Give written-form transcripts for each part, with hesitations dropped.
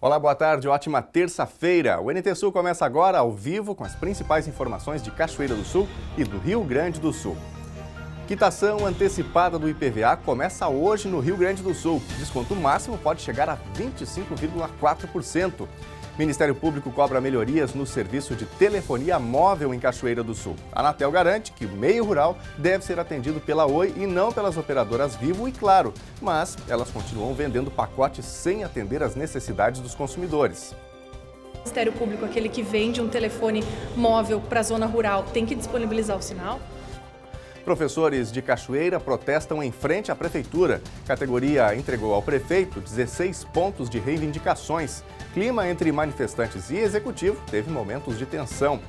Olá, boa tarde, ótima terça-feira. O NT Sul começa agora ao vivo com as principais informações de Cachoeira do Sul e do Rio Grande do Sul. Quitação antecipada do IPVA começa hoje no Rio Grande do Sul. Desconto máximo pode chegar a 25,4%. Ministério Público cobra melhorias no serviço de telefonia móvel em Cachoeira do Sul. A Anatel garante que o meio rural deve ser atendido pela Oi e não pelas operadoras Vivo e Claro, mas elas continuam vendendo pacotes sem atender às necessidades dos consumidores. O Ministério Público, aquele que vende um telefone móvel para a zona rural, tem que disponibilizar o sinal? Professores de Cachoeira protestam em frente à Prefeitura. Categoria entregou ao prefeito 16 pontos de reivindicações. Clima entre manifestantes e executivo teve momentos de tensão.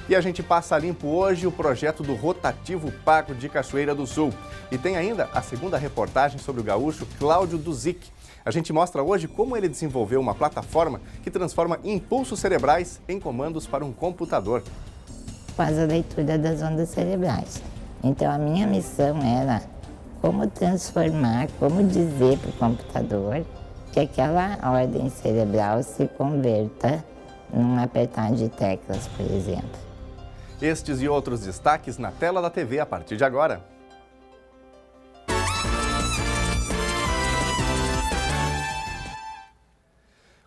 E a gente passa limpo hoje o projeto do Rotativo Pago de Cachoeira do Sul. E tem ainda a segunda reportagem sobre o gaúcho Cláudio Duzic. A gente mostra hoje como ele desenvolveu uma plataforma que transforma impulsos cerebrais em comandos para um computador. Faz a leitura das ondas cerebrais. Então, a minha missão era como transformar, como dizer para o computador que aquela ordem cerebral se converta num apertar de teclas, por exemplo. Estes e outros destaques na tela da TV a partir de agora.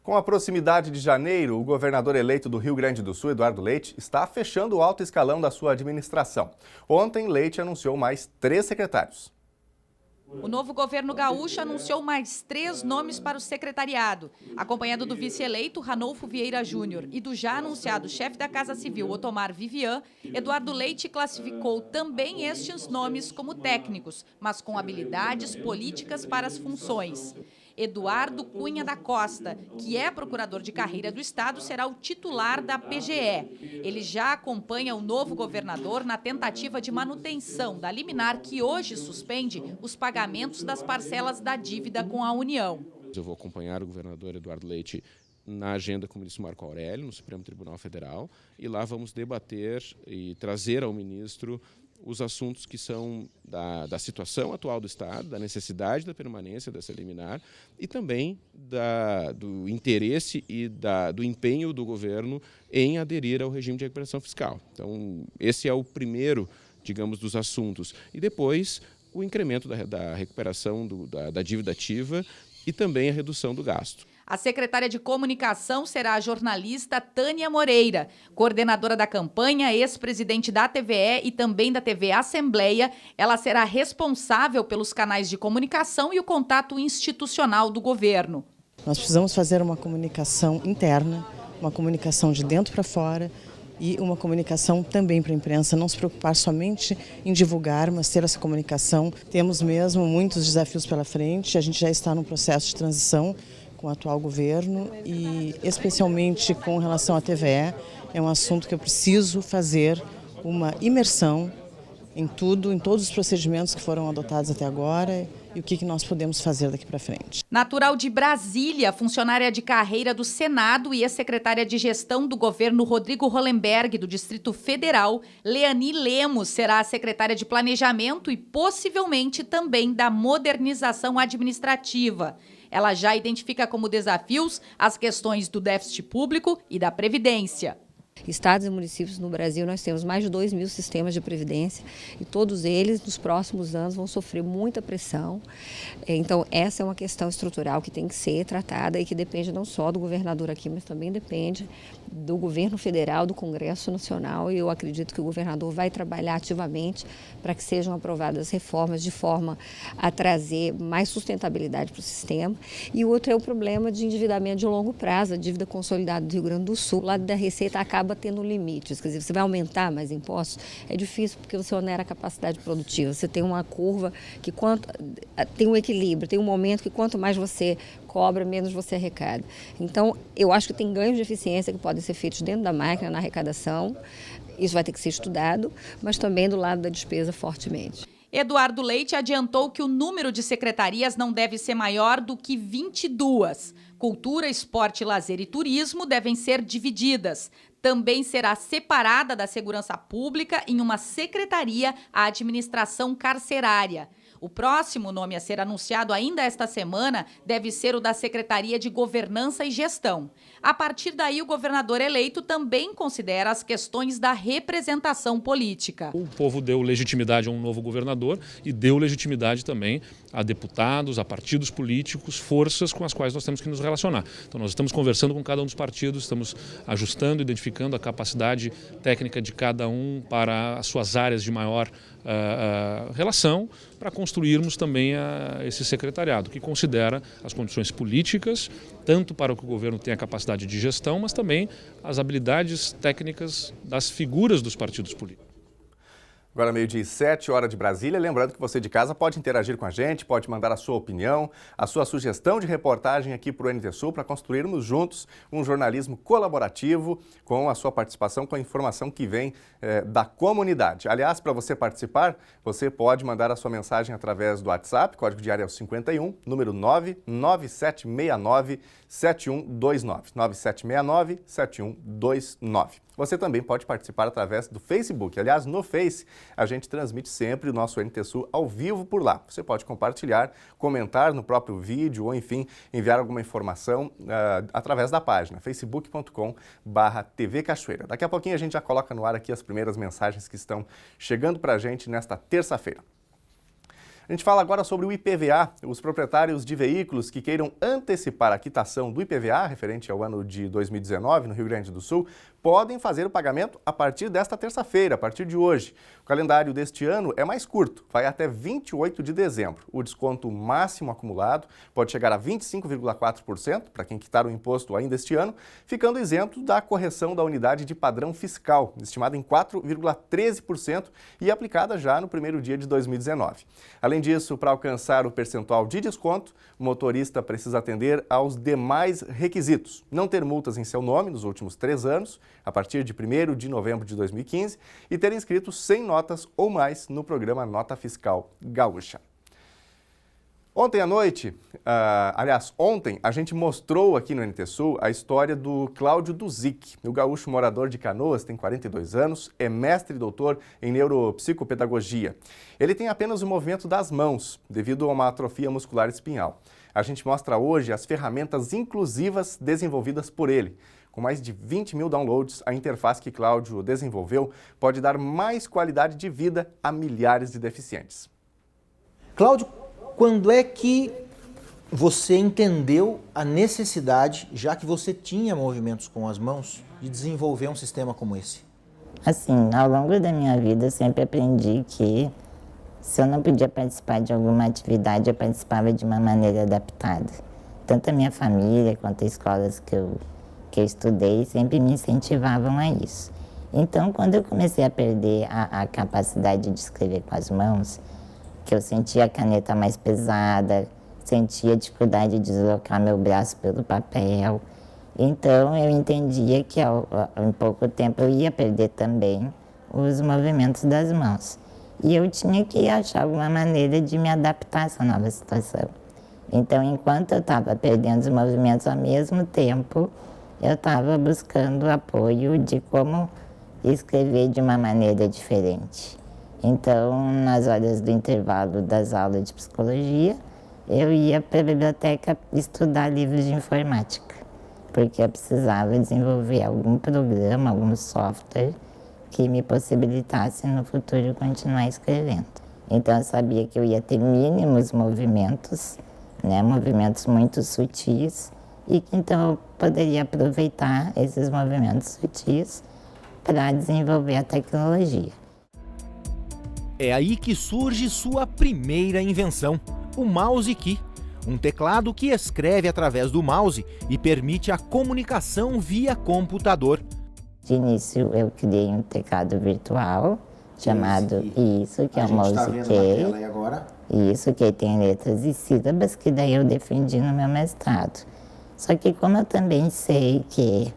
Com a proximidade de janeiro, o governador eleito do Rio Grande do Sul, Eduardo Leite, está fechando o alto escalão da sua administração. Ontem, Leite anunciou mais 3 secretários. O novo governo gaúcho anunciou mais 3 nomes para o secretariado, acompanhado do vice-eleito Ranolfo Vieira Júnior e do já anunciado chefe da Casa Civil, Otomar Vivian. Eduardo Leite classificou também estes nomes como técnicos, mas com habilidades políticas para as funções. Eduardo Cunha da Costa, que é procurador de carreira do Estado, será o titular da PGE. Ele já acompanha o novo governador na tentativa de manutenção da liminar que hoje suspende os pagamentos das parcelas da dívida com a União. Eu vou acompanhar o governador Eduardo Leite na agenda com o ministro Marco Aurélio, no Supremo Tribunal Federal, e lá vamos debater e trazer ao ministro os assuntos que são da situação atual do Estado, da necessidade da permanência dessa liminar e também do interesse e do empenho do governo em aderir ao regime de recuperação fiscal. Então, esse é o primeiro, digamos, dos assuntos. E depois, o incremento da recuperação da dívida ativa e também a redução do gasto. A secretária de Comunicação será a jornalista Tânia Moreira, coordenadora da campanha, ex-presidente da TVE e também da TV Assembleia. Ela será responsável pelos canais de comunicação e o contato institucional do governo. Nós precisamos fazer uma comunicação interna, uma comunicação de dentro para fora e uma comunicação também para a imprensa. Não se preocupar somente em divulgar, mas ter essa comunicação. Temos mesmo muitos desafios pela frente, a gente já está num processo de transição com o atual governo e especialmente com relação à TVE, é um assunto que eu preciso fazer uma imersão em tudo, em todos os procedimentos que foram adotados até agora e o que nós podemos fazer daqui para frente. Natural de Brasília, funcionária de carreira do Senado e ex-secretária de Gestão do governo Rodrigo Hollenberg, do Distrito Federal, Leani Lemos será a secretária de Planejamento e possivelmente também da Modernização Administrativa. Ela já identifica como desafios as questões do déficit público e da Previdência. Estados e municípios no Brasil, nós temos mais de 2.000 sistemas de previdência e todos eles, nos próximos anos, vão sofrer muita pressão. Então, essa é uma questão estrutural que tem que ser tratada e que depende não só do governador aqui, mas também depende do governo federal, do Congresso Nacional, e eu acredito que o governador vai trabalhar ativamente para que sejam aprovadas reformas de forma a trazer mais sustentabilidade para o sistema. E o outro é o problema de endividamento de longo prazo, a dívida consolidada do Rio Grande do Sul. O lado da Receita acaba tendo limites, quer dizer, você vai aumentar mais impostos, é difícil porque você onera a capacidade produtiva, você tem uma curva que tem um equilíbrio, tem um momento que quanto mais você cobra, menos você arrecada. Então, eu acho que tem ganhos de eficiência que podem ser feitos dentro da máquina, na arrecadação, isso vai ter que ser estudado, mas também do lado da despesa fortemente. Eduardo Leite adiantou que o número de secretarias não deve ser maior do que 22. Cultura, esporte, lazer e turismo devem ser divididas. Também será separada da segurança pública em uma secretaria a administração carcerária. O próximo nome a ser anunciado ainda esta semana deve ser o da Secretaria de Governança e Gestão. A partir daí, o governador eleito também considera as questões da representação política. O povo deu legitimidade a um novo governador e deu legitimidade também a deputados, a partidos políticos, forças com as quais nós temos que nos relacionar. Então nós estamos conversando com cada um dos partidos, estamos ajustando, identificando a capacidade técnica de cada um para as suas áreas de maior relação, para construirmos também esse secretariado, que considera as condições políticas, tanto para que o governo tenha capacidade de gestão, mas também as habilidades técnicas das figuras dos partidos políticos. Agora, 12h07, hora de Brasília. Lembrando que você de casa pode interagir com a gente, pode mandar a sua opinião, a sua sugestão de reportagem aqui para o NT Sul, para construirmos juntos um jornalismo colaborativo com a sua participação, com a informação que vem da comunidade. Aliás, para você participar, você pode mandar a sua mensagem através do WhatsApp, código de área é o 51, número 99769-7129. 9769-7129. Você também pode participar através do Facebook. Aliás, no Face, a gente transmite sempre o nosso NT Sul ao vivo por lá. Você pode compartilhar, comentar no próprio vídeo ou, enfim, enviar alguma informação através da página facebook.com/TV Cachoeira. Daqui a pouquinho a gente já coloca no ar aqui as primeiras mensagens que estão chegando para a gente nesta terça-feira. A gente fala agora sobre o IPVA. Os proprietários de veículos que queiram antecipar a quitação do IPVA, referente ao ano de 2019, no Rio Grande do Sul, podem fazer o pagamento a partir desta terça-feira, a partir de hoje. O calendário deste ano é mais curto, vai até 28 de dezembro. O desconto máximo acumulado pode chegar a 25,4% para quem quitar o imposto ainda este ano, ficando isento da correção da unidade de padrão fiscal, estimada em 4,13% e aplicada já no primeiro dia de 2019. Além disso, para alcançar o percentual de desconto, o motorista precisa atender aos demais requisitos: não ter multas em seu nome nos últimos 3 anos, a partir de 1º de novembro de 2015, e ter inscrito 100 notas ou mais no programa Nota Fiscal Gaúcha. Ontem à noite, ontem, a gente mostrou aqui no NT Sul a história do Cláudio Duzic. O gaúcho morador de Canoas, tem 42 anos, é mestre e doutor em neuropsicopedagogia. Ele tem apenas o movimento das mãos, devido a uma atrofia muscular espinhal. A gente mostra hoje as ferramentas inclusivas desenvolvidas por ele. Com mais de 20 mil downloads, a interface que Cláudio desenvolveu pode dar mais qualidade de vida a milhares de deficientes. Cláudio, quando é que você entendeu a necessidade, já que você tinha movimentos com as mãos, de desenvolver um sistema como esse? Assim, ao longo da minha vida eu sempre aprendi que se eu não podia participar de alguma atividade, eu participava de uma maneira adaptada. Tanto a minha família quanto as escolas que eu estudei sempre me incentivavam a isso. Então, quando eu comecei a perder a capacidade de escrever com as mãos, que eu sentia a caneta mais pesada, sentia dificuldade de deslocar meu braço pelo papel, então eu entendia que em pouco tempo eu ia perder também os movimentos das mãos. E eu tinha que achar alguma maneira de me adaptar a essa nova situação. Então, enquanto eu estava perdendo os movimentos ao mesmo tempo, eu estava buscando apoio de como escrever de uma maneira diferente. Então, nas horas do intervalo das aulas de psicologia, eu ia para a biblioteca estudar livros de informática, porque eu precisava desenvolver algum programa, algum software que me possibilitasse no futuro continuar escrevendo. Então, eu sabia que eu ia ter mínimos movimentos, movimentos muito sutis, e que então eu poderia aproveitar esses movimentos sutis para desenvolver a tecnologia. É aí que surge sua primeira invenção, o Mouse Key, um teclado que escreve através do mouse e permite a comunicação via computador. De início eu criei um teclado virtual chamado Isso, que é o Mouse Key. Isso, que tem letras e sílabas, que daí eu defendi no meu mestrado. Só que como eu também sei que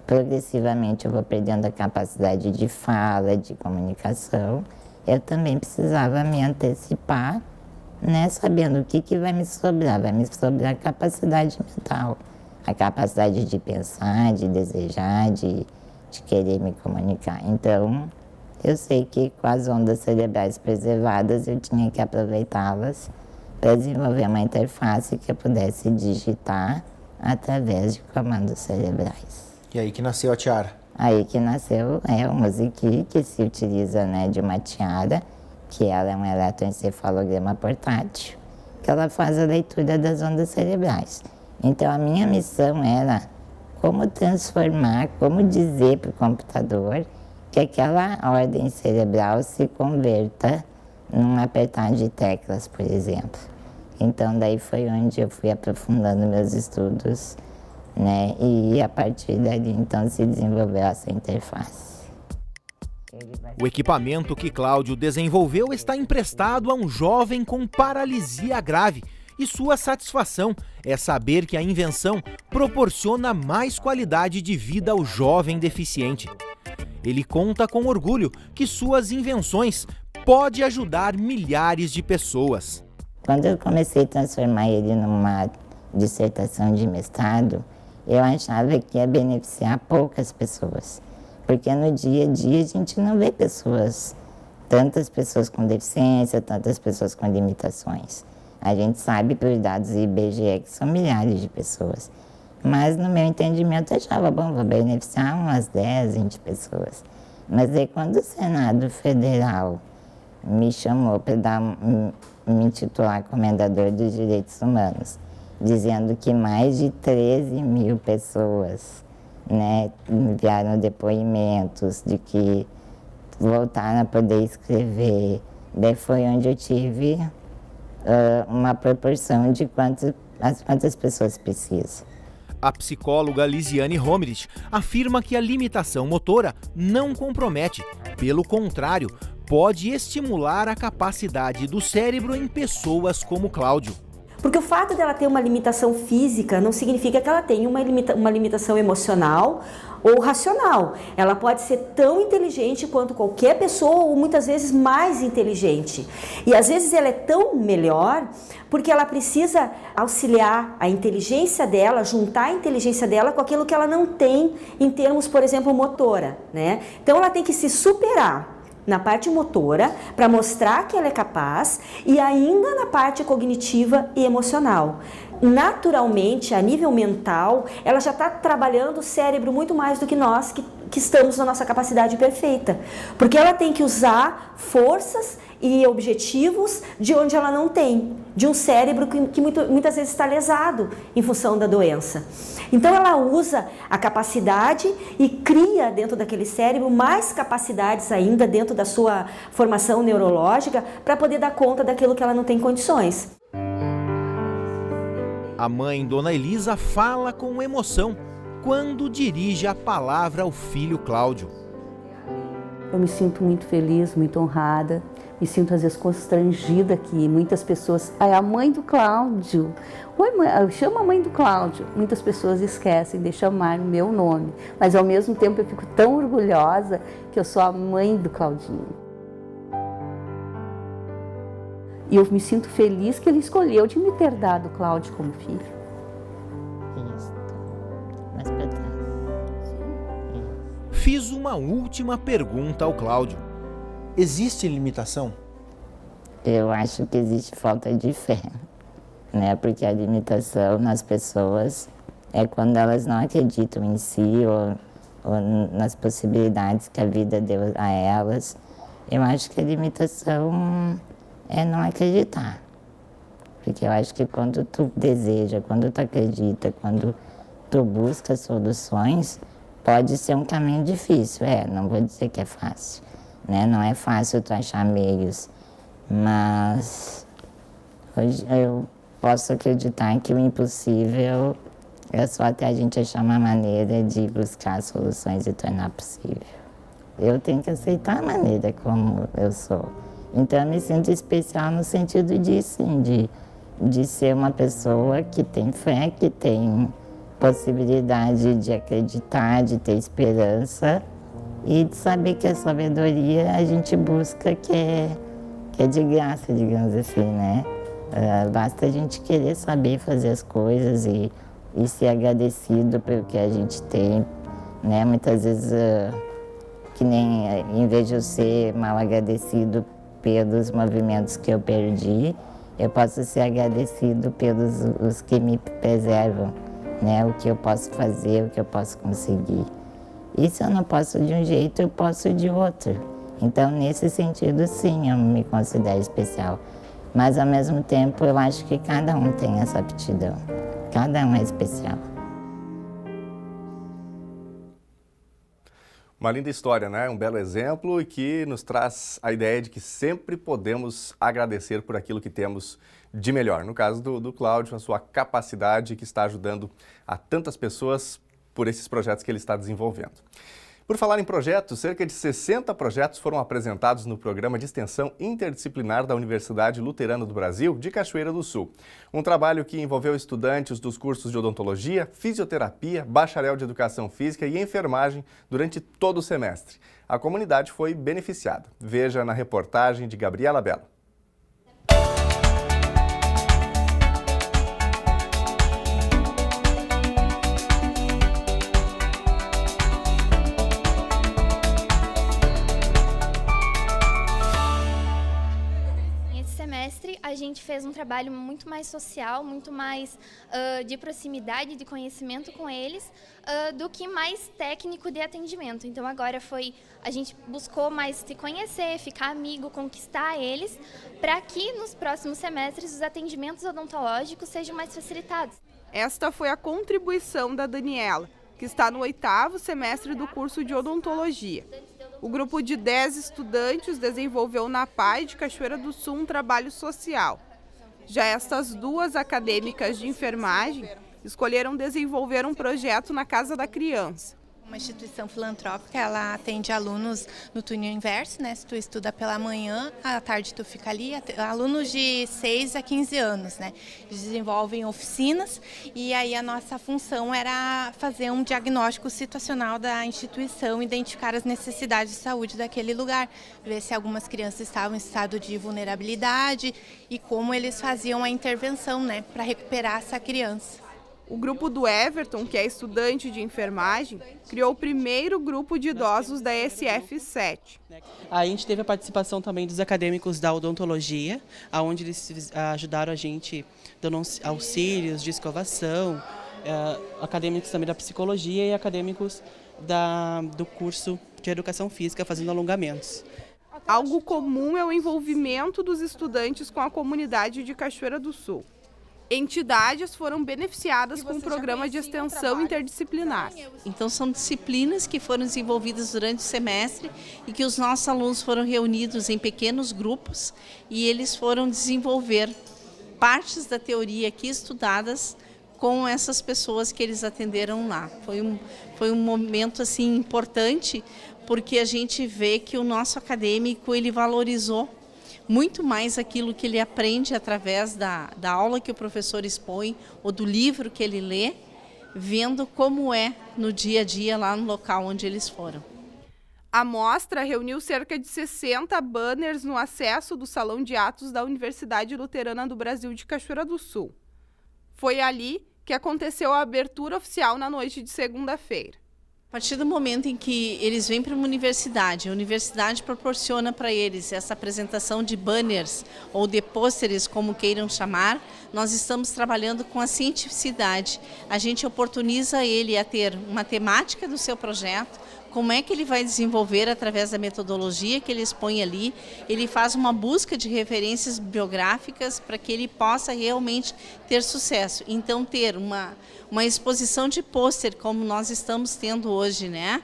progressivamente eu vou perdendo a capacidade de fala, de comunicação, eu também precisava me antecipar, sabendo o que vai me sobrar. Vai me sobrar a capacidade mental, a capacidade de pensar, de desejar, de querer me comunicar. Então, Eu sei que com as ondas cerebrais preservadas eu tinha que aproveitá-las para desenvolver uma interface que eu pudesse digitar através de comandos cerebrais. E aí que nasceu a tiara? Aí que nasceu o Music, que se utiliza, né, de uma tiara, que ela é um eletroencefalograma portátil, que ela faz a leitura das ondas cerebrais. Então a minha missão era como transformar, como dizer para o computador que aquela ordem cerebral se converta num apertar de teclas, por exemplo. Então daí foi onde eu fui aprofundando meus estudos, né? E a partir dali então se desenvolveu essa interface. O equipamento que Cláudio desenvolveu está emprestado a um jovem com paralisia grave e sua satisfação é saber que a invenção proporciona mais qualidade de vida ao jovem deficiente. Ele conta com orgulho que suas invenções podem ajudar milhares de pessoas. Quando eu comecei a transformar ele numa dissertação de mestrado, eu achava que ia beneficiar poucas pessoas. Porque no dia a dia a gente não vê tantas pessoas com deficiência, tantas pessoas com limitações. A gente sabe por dados IBGE que são milhares de pessoas. Mas no meu entendimento eu achava, bom, vou beneficiar umas 10, 20 pessoas. Mas aí quando o Senado Federal me chamou para me intitular Comendador dos Direitos Humanos, dizendo que mais de 13 mil pessoas, né, enviaram depoimentos de que voltaram a poder escrever. Daí foi onde eu tive uma proporção de quantas pessoas precisam. A psicóloga Lisiane Romerich afirma que a limitação motora não compromete, pelo contrário, pode estimular a capacidade do cérebro em pessoas como Cláudio. Porque o fato dela ter uma limitação física não significa que ela tenha uma limitação emocional ou racional. Ela pode ser tão inteligente quanto qualquer pessoa ou muitas vezes mais inteligente. E às vezes ela é tão melhor porque ela precisa auxiliar a inteligência dela, juntar a inteligência dela com aquilo que ela não tem em termos, por exemplo, motora, né? Então ela tem que se superar na parte motora, para mostrar que ela é capaz, e ainda na parte cognitiva e emocional. Naturalmente, a nível mental, ela já está trabalhando o cérebro muito mais do que nós, que estamos na nossa capacidade perfeita. Porque ela tem que usar forças e objetivos de onde ela não tem, de um cérebro que muitas vezes está lesado em função da doença. Então ela usa a capacidade e cria dentro daquele cérebro mais capacidades ainda dentro da sua formação neurológica para poder dar conta daquilo que ela não tem condições. A mãe, Dona Elisa, fala com emoção quando dirige a palavra ao filho Cláudio. Eu me sinto muito feliz, muito honrada. Me sinto às vezes constrangida que muitas pessoas... Ah, é a mãe do Cláudio. Oi, mãe, eu chamo a mãe do Cláudio. Muitas pessoas esquecem de chamar o meu nome. Mas ao mesmo tempo eu fico tão orgulhosa que eu sou a mãe do Claudinho. E eu me sinto feliz que ele escolheu de me ter dado o Cláudio como filho. Isso. Mais pra trás. Fiz uma última pergunta ao Cláudio. Existe limitação? Eu acho que existe falta de fé, né? Porque a limitação nas pessoas é quando elas não acreditam em si ou nas possibilidades que a vida deu a elas. Eu acho que a limitação é não acreditar. Porque eu acho que quando tu deseja, quando tu acredita, quando tu busca soluções, pode ser um caminho difícil. Não vou dizer que é fácil. Né? Não é fácil tu achar meios, mas hoje eu posso acreditar que o impossível é só até a gente achar uma maneira de buscar soluções e tornar possível. Eu tenho que aceitar a maneira como eu sou. Então eu me sinto especial no sentido de ser uma pessoa que tem fé, que tem possibilidade de acreditar, de ter esperança, e de saber que a sabedoria a gente busca que é de graça, digamos assim, né? Basta a gente querer saber fazer as coisas e ser agradecido pelo que a gente tem, né? Muitas vezes que nem, em vez de eu ser mal agradecido pelos movimentos que eu perdi, eu posso ser agradecido pelos os que me preservam, né? O que eu posso fazer, o que eu posso conseguir. E se eu não posso de um jeito, eu posso de outro. Então, nesse sentido, sim, eu me considero especial. Mas, ao mesmo tempo, eu acho que cada um tem essa aptidão. Cada um é especial. Uma linda história, né? Um belo exemplo e que nos traz a ideia de que sempre podemos agradecer por aquilo que temos de melhor. No caso do Cláudio, a sua capacidade que está ajudando a tantas pessoas por esses projetos que ele está desenvolvendo. Por falar em projetos, cerca de 60 projetos foram apresentados no programa de extensão interdisciplinar da Universidade Luterana do Brasil, de Cachoeira do Sul. Um trabalho que envolveu estudantes dos cursos de odontologia, fisioterapia, bacharel de educação física e enfermagem durante todo o semestre. A comunidade foi beneficiada. Veja na reportagem de Gabriela Belo. A gente fez um trabalho muito mais social, muito mais de proximidade, de conhecimento com eles, do que mais técnico de atendimento. Então agora a gente buscou mais se conhecer, ficar amigo, conquistar eles, para que nos próximos semestres os atendimentos odontológicos sejam mais facilitados. Esta foi a contribuição da Daniela, que está no 8º semestre do curso de odontologia. O grupo de 10 estudantes desenvolveu na PAI de Cachoeira do Sul um trabalho social. Já estas duas acadêmicas de enfermagem escolheram desenvolver um projeto na Casa da Criança. Uma instituição filantrópica, ela atende alunos no turno inverso, né? Se tu estuda pela manhã, à tarde tu fica ali, alunos de 6 a 15 anos, né? Eles desenvolvem oficinas e aí a nossa função era fazer um diagnóstico situacional da instituição, identificar as necessidades de saúde daquele lugar, ver se algumas crianças estavam em estado de vulnerabilidade e como eles faziam a intervenção, né, para recuperar essa criança. O grupo do Everton, que é estudante de enfermagem, criou o primeiro grupo de idosos da SF7. A gente teve a participação também dos acadêmicos da odontologia, onde eles ajudaram a gente dando auxílios de escovação, acadêmicos também da psicologia e acadêmicos do curso de educação física fazendo alongamentos. Algo comum é o envolvimento dos estudantes com a comunidade de Cachoeira do Sul. Entidades foram beneficiadas com o programa de extensão interdisciplinar. Então são disciplinas que foram desenvolvidas durante o semestre e que os nossos alunos foram reunidos em pequenos grupos e eles foram desenvolver partes da teoria aqui estudadas com essas pessoas que eles atenderam lá. Foi um momento assim importante porque a gente vê que o nosso acadêmico ele valorizou muito mais aquilo que ele aprende através da aula que o professor expõe ou do livro que ele lê, vendo como é no dia a dia lá no local onde eles foram. A mostra reuniu cerca de 60 banners no acesso do Salão de Atos da Universidade Luterana do Brasil de Cachoeira do Sul. Foi ali que aconteceu a abertura oficial na noite de segunda-feira. A partir do momento em que eles vêm para uma universidade, a universidade proporciona para eles essa apresentação de banners ou de pôsteres, como queiram chamar, nós estamos trabalhando com a cientificidade. A gente oportuniza ele a ter uma temática do seu projeto, como é que ele vai desenvolver através da metodologia que ele expõe ali, ele faz uma busca de referências bibliográficas para que ele possa realmente ter sucesso. Então, ter uma exposição de pôster, como nós estamos tendo hoje, né,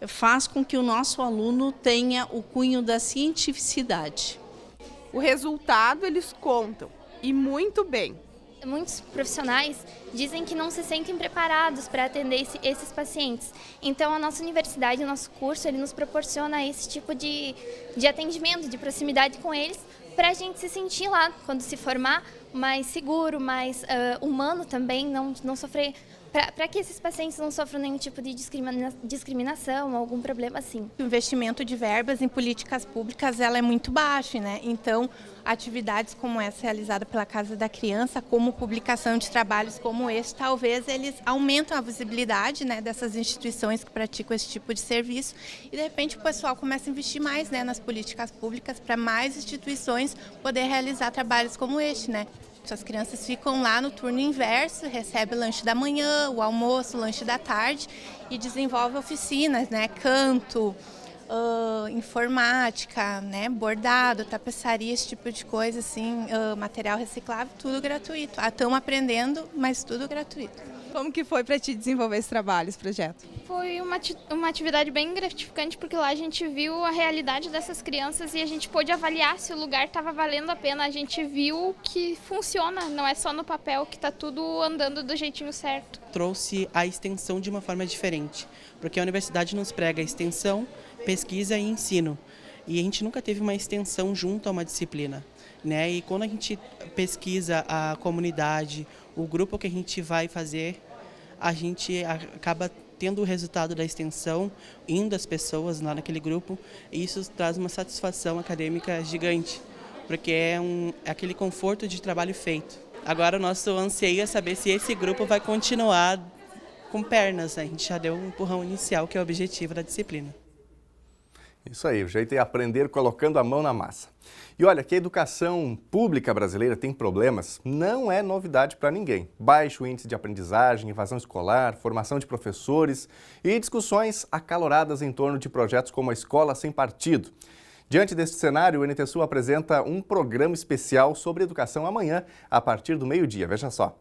faz com que o nosso aluno tenha o cunho da cientificidade. O resultado eles contam, e muito bem. Muitos profissionais dizem que não se sentem preparados para atender esses pacientes. Então, a nossa universidade, o nosso curso, ele nos proporciona esse tipo de atendimento, de proximidade com eles, para a gente se sentir lá, quando se formar, mais seguro, mais humano também, não sofrer para que esses pacientes não sofram nenhum tipo de discriminação, algum problema assim. O investimento de verbas em políticas públicas ela é muito baixo, né? Então, atividades como essa realizada pela Casa da Criança, como publicação de trabalhos como este, talvez eles aumentam a visibilidade, né, dessas instituições que praticam esse tipo de serviço e, de repente, o pessoal começa a investir mais, né, nas políticas públicas para mais instituições poder realizar trabalhos como este, né? As crianças ficam lá no turno inverso, recebem o lanche da manhã, o almoço, o lanche da tarde e desenvolvem oficinas, né? Canto, informática, né? Bordado, tapeçaria, esse tipo de coisa, assim, material reciclável, tudo gratuito. Estão aprendendo, mas tudo gratuito. Como que foi para ti desenvolver esse trabalho, esse projeto? Foi uma atividade bem gratificante, porque lá a gente viu a realidade dessas crianças e a gente pôde avaliar se o lugar estava valendo a pena. A gente viu que funciona, não é só no papel, que está tudo andando do jeitinho certo. Trouxe a extensão de uma forma diferente, porque a universidade nos prega extensão, pesquisa e ensino. E a gente nunca teve uma extensão junto a uma disciplina, né? E quando a gente pesquisa a comunidade, o grupo que a gente vai fazer, a gente acaba tendo o resultado da extensão, indo as pessoas lá naquele grupo, e isso traz uma satisfação acadêmica gigante, porque é aquele conforto de trabalho feito. Agora o nosso anseio é saber se esse grupo vai continuar com pernas, né? A gente já deu um empurrão inicial, que é o objetivo da disciplina. Isso aí, o jeito é aprender colocando a mão na massa. E olha, que a educação pública brasileira tem problemas não é novidade para ninguém. Baixo índice de aprendizagem, evasão escolar, formação de professores e discussões acaloradas em torno de projetos como a Escola Sem Partido. Diante deste cenário, o NTSul apresenta um programa especial sobre educação amanhã, a partir do meio-dia. Veja só.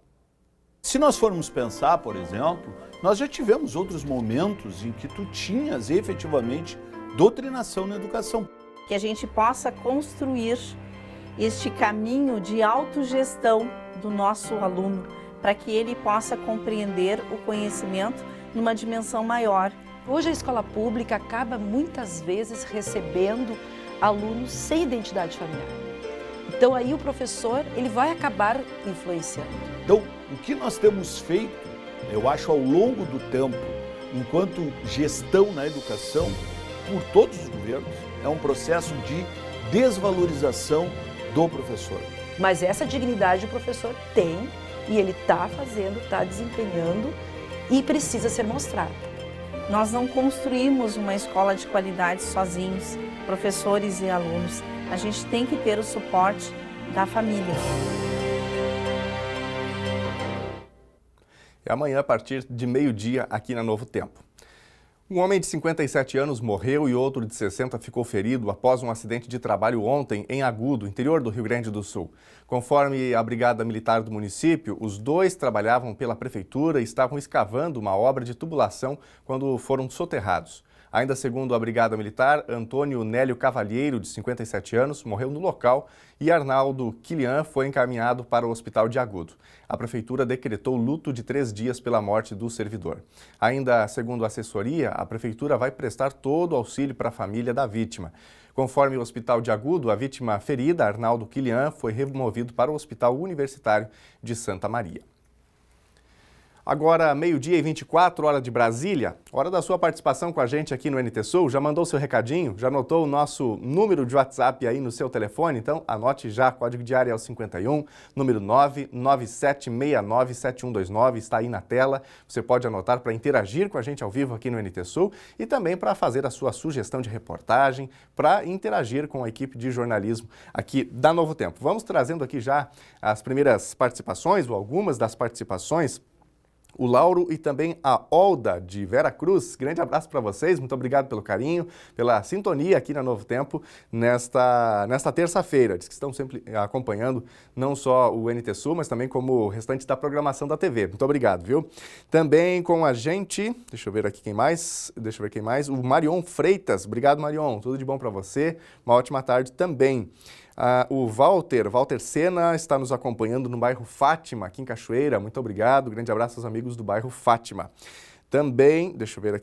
Se nós formos pensar, por exemplo, nós já tivemos outros momentos em que tu tinhas efetivamente doutrinação na educação. Que a gente possa construir este caminho de autogestão do nosso aluno, para que ele possa compreender o conhecimento numa dimensão maior. Hoje a escola pública acaba muitas vezes recebendo alunos sem identidade familiar. Então aí o professor ele vai acabar influenciando. Então, o que nós temos feito, eu acho, ao longo do tempo, enquanto gestão na educação, por todos os governos, é um processo de desvalorização do professor. Mas essa dignidade o professor tem e ele está fazendo, está desempenhando e precisa ser mostrado. Nós não construímos uma escola de qualidade sozinhos, professores e alunos. A gente tem que ter o suporte da família. E amanhã, a partir de meio-dia, aqui na Novo Tempo. Um homem de 57 anos morreu e outro de 60 ficou ferido após um acidente de trabalho ontem em Agudo, interior do Rio Grande do Sul. Conforme a Brigada Militar do município, os dois trabalhavam pela prefeitura e estavam escavando uma obra de tubulação quando foram soterrados. Ainda segundo a Brigada Militar, Antônio Nélio Cavalheiro, de 57 anos, morreu no local e Arnaldo Quilian foi encaminhado para o hospital de Agudo. A prefeitura decretou luto de 3 dias pela morte do servidor. Ainda segundo a assessoria, a prefeitura vai prestar todo o auxílio para a família da vítima. Conforme o hospital de Agudo, a vítima ferida, Arnaldo Quilian, foi removido para o Hospital Universitário de Santa Maria. Agora, meio-dia e 24, hora de Brasília, hora da sua participação com a gente aqui no NTSul. Já mandou seu recadinho? Já anotou o nosso número de WhatsApp aí no seu telefone? Então, anote já, código de área é o 51, número 997697129, está aí na tela. Você pode anotar para interagir com a gente ao vivo aqui no NTSul e também para fazer a sua sugestão de reportagem, para interagir com a equipe de jornalismo aqui da Novo Tempo. Vamos trazendo aqui já as primeiras participações, ou algumas das participações. O Lauro e também a Olda de Vera Cruz. Grande abraço para vocês, muito obrigado pelo carinho, pela sintonia aqui na Novo Tempo nesta terça-feira. Diz que estão sempre acompanhando não só o NTSul, mas também como o restante da programação da TV. Muito obrigado, viu? Também com a gente, deixa eu ver aqui quem mais, o Marion Freitas. Obrigado, Marion, tudo de bom para você, uma ótima tarde também. O Walter Sena está nos acompanhando no bairro Fátima, aqui em Cachoeira. Muito obrigado, grande abraço aos amigos do bairro Fátima. Também, deixa eu ver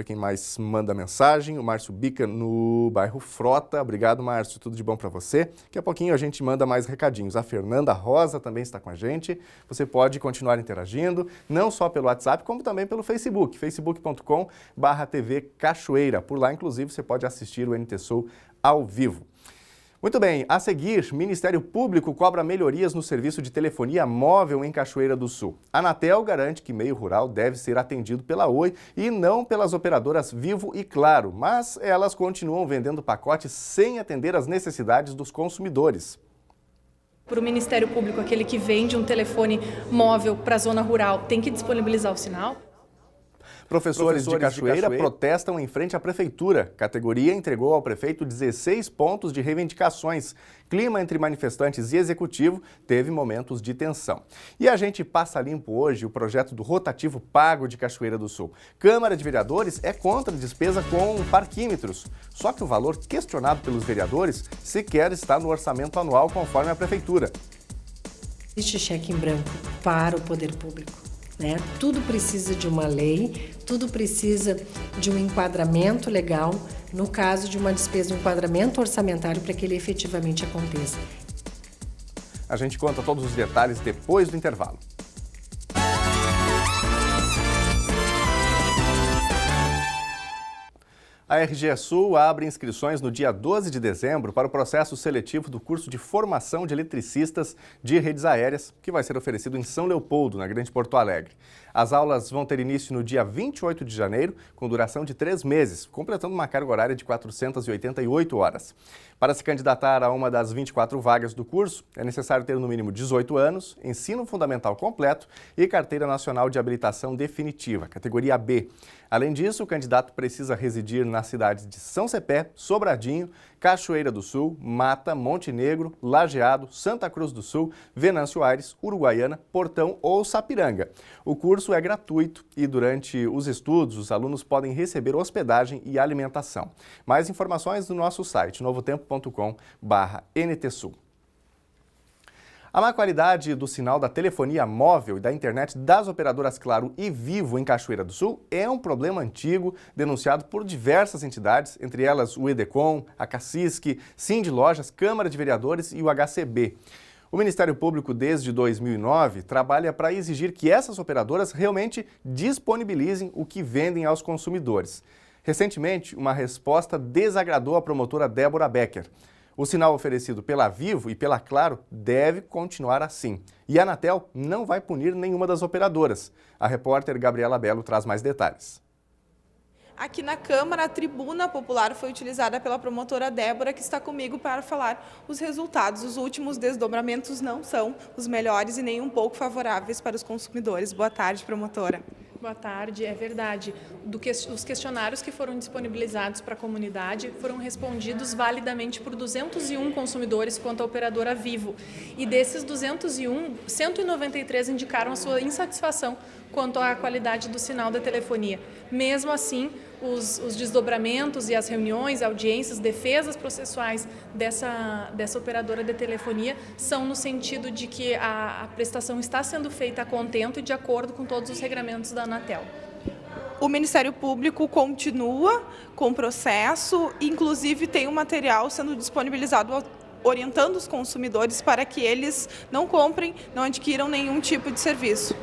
quem mais manda mensagem. O Márcio Bica, no bairro Frota. Obrigado, Márcio. Tudo de bom para você. Daqui a pouquinho a gente manda mais recadinhos. A Fernanda Rosa também está com a gente. Você pode continuar interagindo, não só pelo WhatsApp, como também pelo Facebook, facebook.com/TV Cachoeira. Por lá, inclusive, você pode assistir o NT Sul ao vivo. Muito bem, a seguir, Ministério Público cobra melhorias no serviço de telefonia móvel em Cachoeira do Sul. A Anatel garante que meio rural deve ser atendido pela Oi e não pelas operadoras Vivo e Claro, mas elas continuam vendendo pacotes sem atender às necessidades dos consumidores. Para o Ministério Público, aquele que vende um telefone móvel para a zona rural tem que disponibilizar o sinal? Professores de Cachoeira protestam em frente à Prefeitura. Categoria entregou ao prefeito 16 pontos de reivindicações. Clima entre manifestantes e executivo teve momentos de tensão. E a gente passa limpo hoje o projeto do rotativo pago de Cachoeira do Sul. Câmara de Vereadores é contra a despesa com parquímetros. Só que o valor questionado pelos vereadores sequer está no orçamento anual conforme a Prefeitura. Existe cheque em branco para o poder público. Tudo precisa de uma lei, tudo precisa de um enquadramento legal, no caso de uma despesa, um enquadramento orçamentário para que ele efetivamente aconteça. A gente conta todos os detalhes depois do intervalo. A RGE Sul abre inscrições no dia 12 de dezembro para o processo seletivo do curso de formação de eletricistas de redes aéreas, que vai ser oferecido em São Leopoldo, na Grande Porto Alegre. As aulas vão ter início no dia 28 de janeiro, com duração de 3 meses, completando uma carga horária de 488 horas. Para se candidatar a uma das 24 vagas do curso, é necessário ter no mínimo 18 anos, ensino fundamental completo e carteira nacional de habilitação definitiva, categoria B. Além disso, o candidato precisa residir nas cidades de São Cepé, Sobradinho, Cachoeira do Sul, Mata, Monte Negro, Lajeado, Santa Cruz do Sul, Venâncio Aires, Uruguaiana, Portão ou Sapiranga. O curso é gratuito e durante os estudos os alunos podem receber hospedagem e alimentação. Mais informações no nosso site novotempo.com/NTSul. A má qualidade do sinal da telefonia móvel e da internet das operadoras Claro e Vivo em Cachoeira do Sul é um problema antigo denunciado por diversas entidades, entre elas o EDECOM, a CACISC, Sind Lojas, Câmara de Vereadores e o HCB. O Ministério Público, desde 2009, trabalha para exigir que essas operadoras realmente disponibilizem o que vendem aos consumidores. Recentemente, uma resposta desagradou a promotora Débora Becker. O sinal oferecido pela Vivo e pela Claro deve continuar assim. E a Anatel não vai punir nenhuma das operadoras. A repórter Gabriela Belo traz mais detalhes. Aqui na Câmara, a tribuna popular foi utilizada pela promotora Débora, que está comigo para falar os resultados. Os últimos desdobramentos não são os melhores e nem um pouco favoráveis para os consumidores. Boa tarde, promotora. Boa tarde, é verdade. Os questionários que foram disponibilizados para a comunidade foram respondidos validamente por 201 consumidores quanto à operadora Vivo. E desses 201, 193 indicaram a sua insatisfação quanto à qualidade do sinal da telefonia. Mesmo assim, os desdobramentos e as reuniões, audiências, defesas processuais dessa operadora de telefonia são no sentido de que a prestação está sendo feita a contento e de acordo com todos os regramentos da Anatel. O Ministério Público continua com o processo, inclusive tem um material sendo disponibilizado orientando os consumidores para que eles não comprem, não adquiram nenhum tipo de serviço.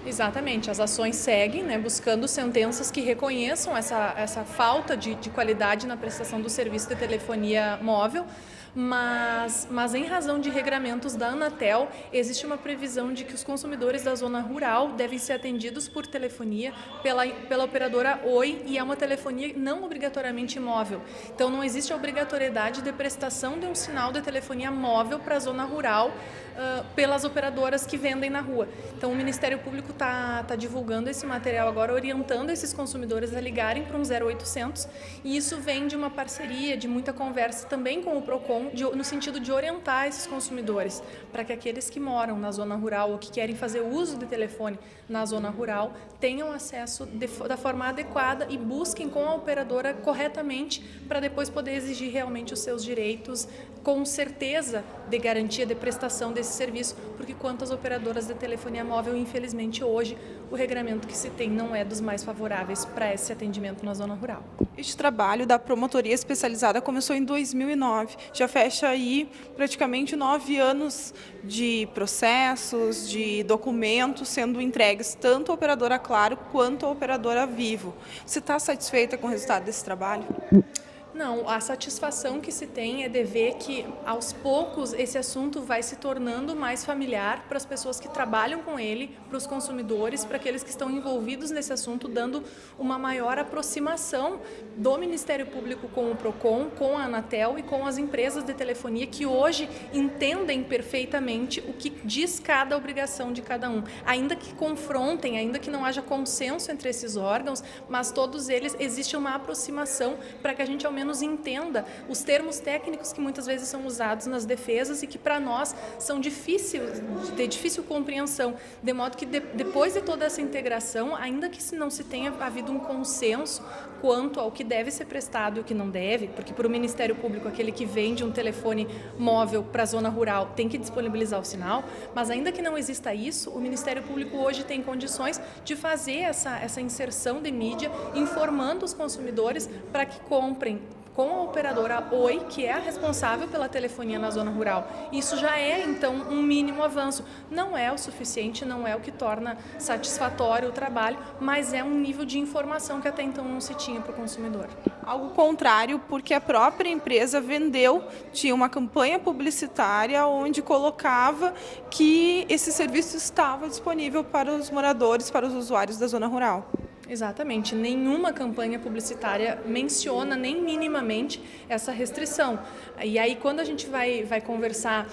Exatamente, as ações seguem, buscando sentenças que reconheçam essa falta de qualidade na prestação do serviço de telefonia móvel, mas em razão de regramentos da Anatel, existe uma previsão de que os consumidores da zona rural devem ser atendidos por telefonia pela operadora Oi, e é uma telefonia não obrigatoriamente móvel. Então não existe a obrigatoriedade de prestação de um sinal de telefonia móvel para a zona rural pelas operadoras que vendem na rua. Então o Ministério Público está divulgando esse material agora, orientando esses consumidores a ligarem para um 0800, e isso vem de uma parceria, de muita conversa também com o PROCON, no sentido de orientar esses consumidores para que aqueles que moram na zona rural ou que querem fazer uso de telefone na zona rural tenham acesso da forma adequada e busquem com a operadora corretamente para depois poder exigir realmente os seus direitos com certeza de garantia de prestação desse serviço, porque quantas operadoras de telefonia móvel, infelizmente hoje, o regramento que se tem não é dos mais favoráveis para esse atendimento na zona rural. Este trabalho da promotoria especializada começou em 2009, já fecha aí praticamente 9 anos de processos, de documentos sendo entregues tanto à operadora Claro quanto à operadora Vivo. Você está satisfeita com o resultado desse trabalho? Não, a satisfação que se tem é de ver que, aos poucos, esse assunto vai se tornando mais familiar para as pessoas que trabalham com ele, para os consumidores, para aqueles que estão envolvidos nesse assunto, dando uma maior aproximação do Ministério Público com o PROCON, com a Anatel e com as empresas de telefonia que hoje entendem perfeitamente o que diz cada obrigação de cada um. Ainda que confrontem, ainda que não haja consenso entre esses órgãos, mas todos eles, existe uma aproximação para que a gente ao menos entenda os termos técnicos que muitas vezes são usados nas defesas e que para nós são de difícil compreensão, de modo que depois de toda essa integração, ainda que não se tenha havido um consenso quanto ao que deve ser prestado e o que não deve, porque para o Ministério Público, aquele que vende um telefone móvel para a zona rural tem que disponibilizar o sinal, mas ainda que não exista isso, o Ministério Público hoje tem condições de fazer essa inserção de mídia, informando os consumidores para que comprem com a operadora Oi, que é a responsável pela telefonia na zona rural. Isso já é, então, um mínimo avanço. Não é o suficiente, não é o que torna satisfatório o trabalho, mas é um nível de informação que até então não se tinha para o consumidor. Algo contrário, porque a própria empresa tinha uma campanha publicitária onde colocava que esse serviço estava disponível para os moradores, para os usuários da zona rural. Exatamente, nenhuma campanha publicitária menciona nem minimamente essa restrição. E aí, quando a gente vai conversar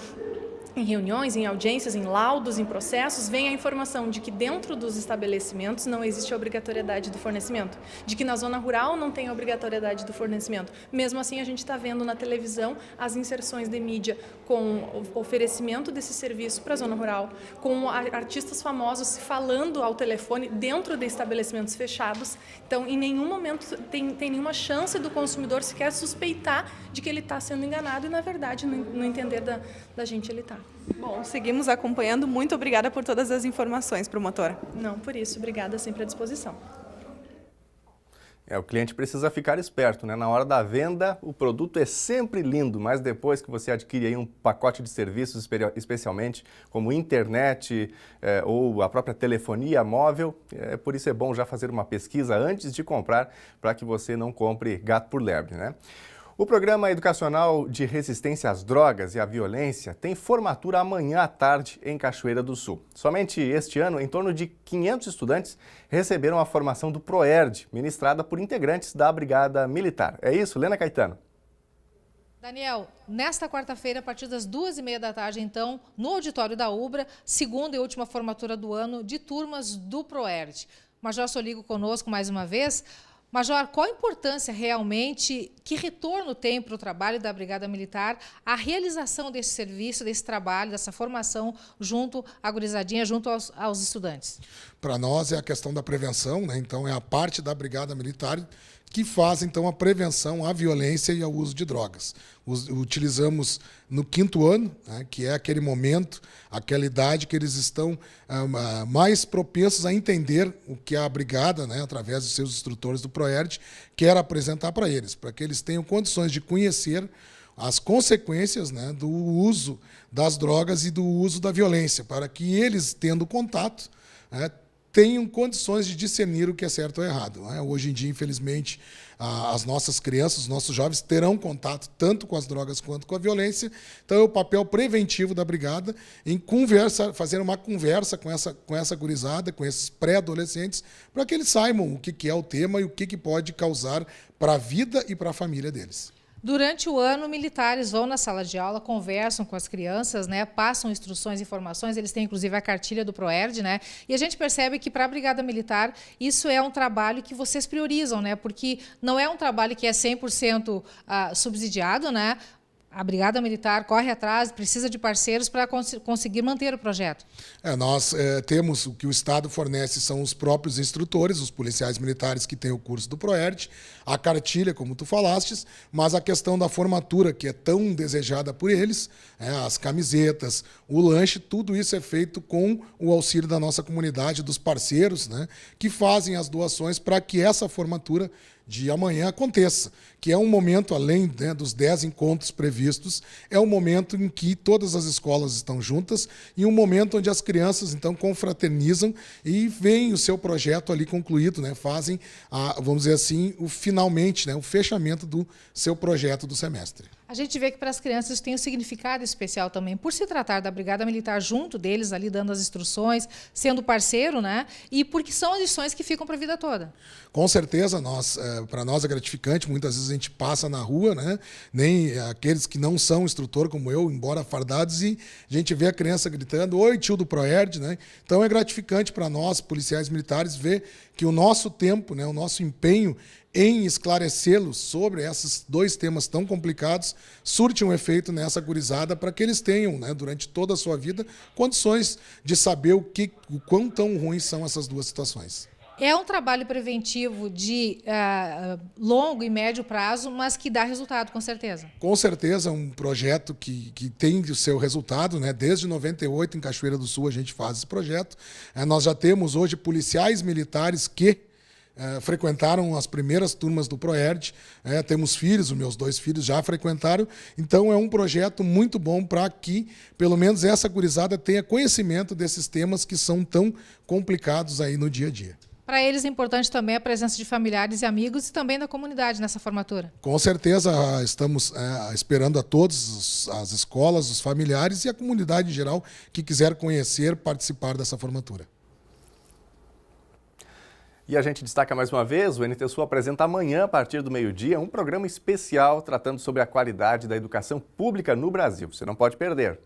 em reuniões, em audiências, em laudos, em processos, vem a informação de que dentro dos estabelecimentos não existe a obrigatoriedade do fornecimento, de que na zona rural não tem a obrigatoriedade do fornecimento. Mesmo assim, a gente está vendo na televisão as inserções de mídia com o oferecimento desse serviço para a zona rural, com artistas famosos se falando ao telefone dentro de estabelecimentos fechados. Então, em nenhum momento tem nenhuma chance do consumidor sequer suspeitar de que ele está sendo enganado e, na verdade, no entender da gente, ele está. Bom, seguimos acompanhando. Muito obrigada por todas as informações, promotora. Não, por isso. Obrigada, sempre à disposição. O cliente precisa ficar esperto, né? Na hora da venda, o produto é sempre lindo, mas depois que você adquire aí um pacote de serviços, especialmente como internet ou a própria telefonia móvel, por isso é bom já fazer uma pesquisa antes de comprar, para que você não compre gato por lebre, né? O Programa Educacional de Resistência às Drogas e à Violência tem formatura amanhã à tarde em Cachoeira do Sul. Somente este ano, em torno de 500 estudantes receberam a formação do PROERD, ministrada por integrantes da Brigada Militar. É isso, Lena Caetano? Daniel, nesta quarta-feira, a partir das 2h30 da tarde, então, no auditório da UBRA, segunda e última formatura do ano de turmas do PROERD. Major Soligo conosco mais uma vez. Major, qual a importância realmente, que retorno tem para o trabalho da Brigada Militar a realização desse serviço, desse trabalho, dessa formação junto à gurizadinha, junto aos estudantes? Para nós é a questão da prevenção, né? Então é a parte da Brigada Militar que faz então a prevenção à violência e ao uso de drogas. Utilizamos no 5º ano, né, que é aquele momento, aquela idade que eles estão mais propensos a entender o que a Brigada, né, através dos seus instrutores do PROERD, quer apresentar para eles, para que eles tenham condições de conhecer as consequências, né, do uso das drogas e do uso da violência, para que eles, tendo contato, né, tenham condições de discernir o que é certo ou errado, né? Hoje em dia, infelizmente, as nossas crianças, os nossos jovens terão contato tanto com as drogas quanto com a violência. Então, é o papel preventivo da Brigada em fazer uma conversa com essa gurizada, com esses pré-adolescentes, para que eles saibam o que é o tema e o que pode causar para a vida e para a família deles. Durante o ano, militares vão na sala de aula, conversam com as crianças, né, passam instruções e informações, eles têm inclusive a cartilha do PROERD, né, e a gente percebe que para a Brigada Militar isso é um trabalho que vocês priorizam, né, porque não é um trabalho que é 100% subsidiado, né. a Brigada Militar corre atrás, precisa de parceiros para conseguir manter o projeto. Nós temos o que o Estado fornece são os próprios instrutores, os policiais militares que têm o curso do PROERD, a cartilha, como tu falastes, mas a questão da formatura, que é tão desejada por eles, as camisetas, o lanche, tudo isso é feito com o auxílio da nossa comunidade, dos parceiros, né, que fazem as doações para que essa formatura de amanhã aconteça, que é um momento, além, né, dos 10 encontros previstos, é um momento em que todas as escolas estão juntas e um momento onde as crianças, então, confraternizam e veem o seu projeto ali concluído, né, fazem, vamos dizer assim, finalmente, né, o fechamento do seu projeto do semestre. A gente vê que para as crianças isso tem um significado especial também, por se tratar da Brigada Militar junto deles, ali dando as instruções, sendo parceiro, né? E porque são as lições que ficam para a vida toda. Com certeza, para nós é gratificante, muitas vezes a gente passa na rua, né? Nem aqueles que não são instrutor como eu, embora fardados, e a gente vê a criança gritando, oi, tio do PROERD, né? Então é gratificante para nós, policiais militares, ver que o nosso tempo, né, o nosso empenho em esclarecê-los sobre esses dois temas tão complicados, surte um efeito nessa gurizada para que eles tenham, né, durante toda a sua vida, condições de saber o quão tão ruins são essas duas situações. É um trabalho preventivo de longo e médio prazo, mas que dá resultado, com certeza. Com certeza, um projeto que tem o seu resultado, né? Desde 98, em Cachoeira do Sul, a gente faz esse projeto. Nós já temos hoje policiais militares que frequentaram as primeiras turmas do PROERD, temos filhos, os meus 2 filhos já frequentaram, então é um projeto muito bom para que, pelo menos, essa gurizada tenha conhecimento desses temas que são tão complicados aí no dia a dia. Para eles é importante também a presença de familiares e amigos e também da comunidade nessa formatura. Com certeza, estamos esperando a todos, as escolas, os familiares e a comunidade em geral que quiser conhecer, participar dessa formatura. E a gente destaca mais uma vez, o NT Sul apresenta amanhã, a partir do meio-dia, um programa especial tratando sobre a qualidade da educação pública no Brasil. Você não pode perder.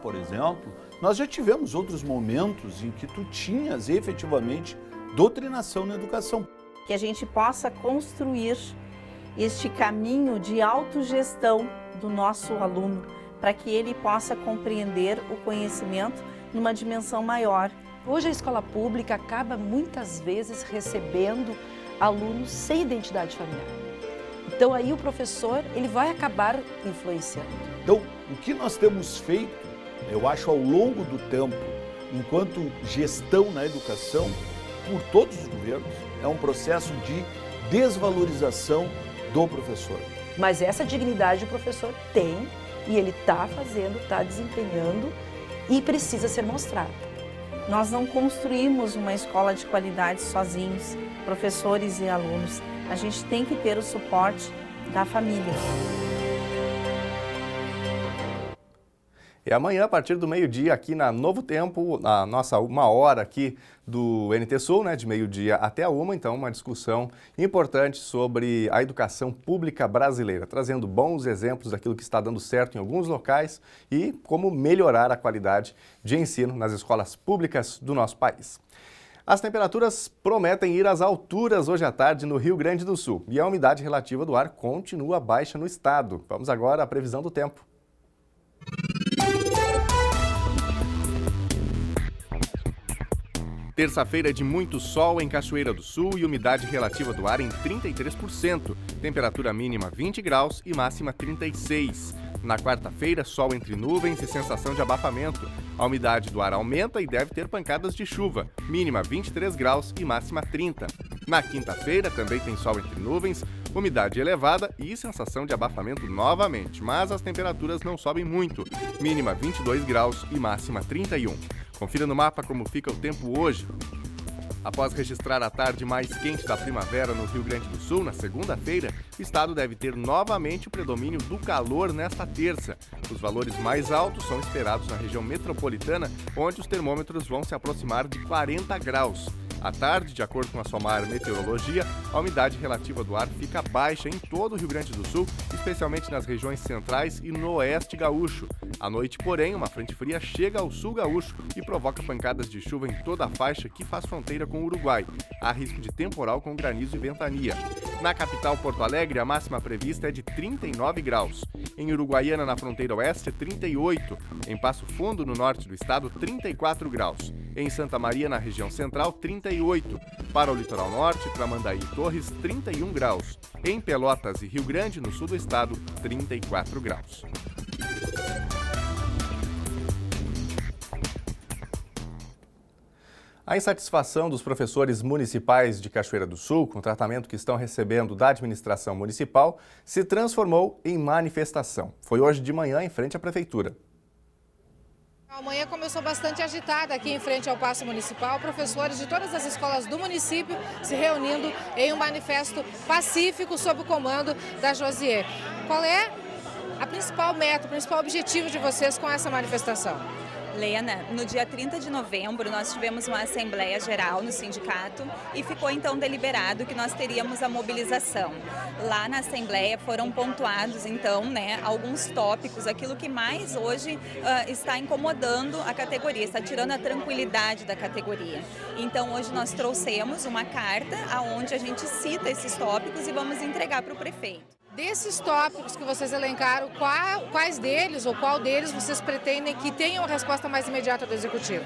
Por exemplo, nós já tivemos outros momentos em que tu tinhas efetivamente doutrinação na educação. Que a gente possa construir este caminho de autogestão do nosso aluno, para que ele possa compreender o conhecimento numa dimensão maior. Hoje a escola pública acaba muitas vezes recebendo alunos sem identidade familiar. Então aí o professor ele vai acabar influenciando. Então, o que nós temos feito, eu acho, ao longo do tempo, enquanto gestão na educação, por todos os governos, é um processo de desvalorização do professor. Mas essa dignidade o professor tem e ele está fazendo, está desempenhando e precisa ser mostrado. Nós não construímos uma escola de qualidade sozinhos, professores e alunos. A gente tem que ter o suporte da família. E amanhã, a partir do meio-dia, aqui na Novo Tempo, a nossa 1 hora aqui do NT Sul, né, de meio-dia até a 1, então uma discussão importante sobre a educação pública brasileira, trazendo bons exemplos daquilo que está dando certo em alguns locais e como melhorar a qualidade de ensino nas escolas públicas do nosso país. As temperaturas prometem ir às alturas hoje à tarde no Rio Grande do Sul e a umidade relativa do ar continua baixa no estado. Vamos agora à previsão do tempo. Terça-feira de muito sol em Cachoeira do Sul e umidade relativa do ar em 33%. Temperatura mínima 20 graus e máxima 36. Na quarta-feira, sol entre nuvens e sensação de abafamento. A umidade do ar aumenta e deve ter pancadas de chuva. Mínima 23 graus e máxima 30. Na quinta-feira, também tem sol entre nuvens, umidade elevada e sensação de abafamento novamente. Mas as temperaturas não sobem muito. Mínima 22 graus e máxima 31. Confira no mapa como fica o tempo hoje. Após registrar a tarde mais quente da primavera no Rio Grande do Sul, na segunda-feira, o estado deve ter novamente o predomínio do calor nesta terça. Os valores mais altos são esperados na região metropolitana, onde os termômetros vão se aproximar de 40 graus. À tarde, de acordo com a SOMAR Meteorologia, a umidade relativa do ar fica baixa em todo o Rio Grande do Sul, especialmente nas regiões centrais e no oeste gaúcho. À noite, porém, uma frente fria chega ao sul gaúcho e provoca pancadas de chuva em toda a faixa que faz fronteira com o Uruguai. Há risco de temporal com granizo e ventania. Na capital, Porto Alegre, a máxima prevista é de 39 graus. Em Uruguaiana, na fronteira oeste, 38. Em Passo Fundo, no norte do estado, 34 graus. Em Santa Maria, na região central, 38. Para o litoral norte, Tramandaí e Torres, 31 graus. Em Pelotas e Rio Grande, no sul do estado, 34 graus. A insatisfação dos professores municipais de Cachoeira do Sul com o tratamento que estão recebendo da administração municipal se transformou em manifestação. Foi hoje de manhã em frente à prefeitura. A manhã começou bastante agitada aqui em frente ao Paço Municipal. Professores de todas as escolas do município se reunindo em um manifesto pacífico sob o comando da Josier. Qual é a principal meta, o principal objetivo de vocês com essa manifestação? Lena, no dia 30 de novembro nós tivemos uma Assembleia Geral no sindicato e ficou então deliberado que nós teríamos a mobilização. Lá na Assembleia foram pontuados então, alguns tópicos, aquilo que mais hoje está incomodando a categoria, está tirando a tranquilidade da categoria. Então hoje nós trouxemos uma carta onde a gente cita esses tópicos e vamos entregar para o prefeito. Desses tópicos que vocês elencaram, quais deles ou qual deles vocês pretendem que tenham a resposta mais imediata do Executivo?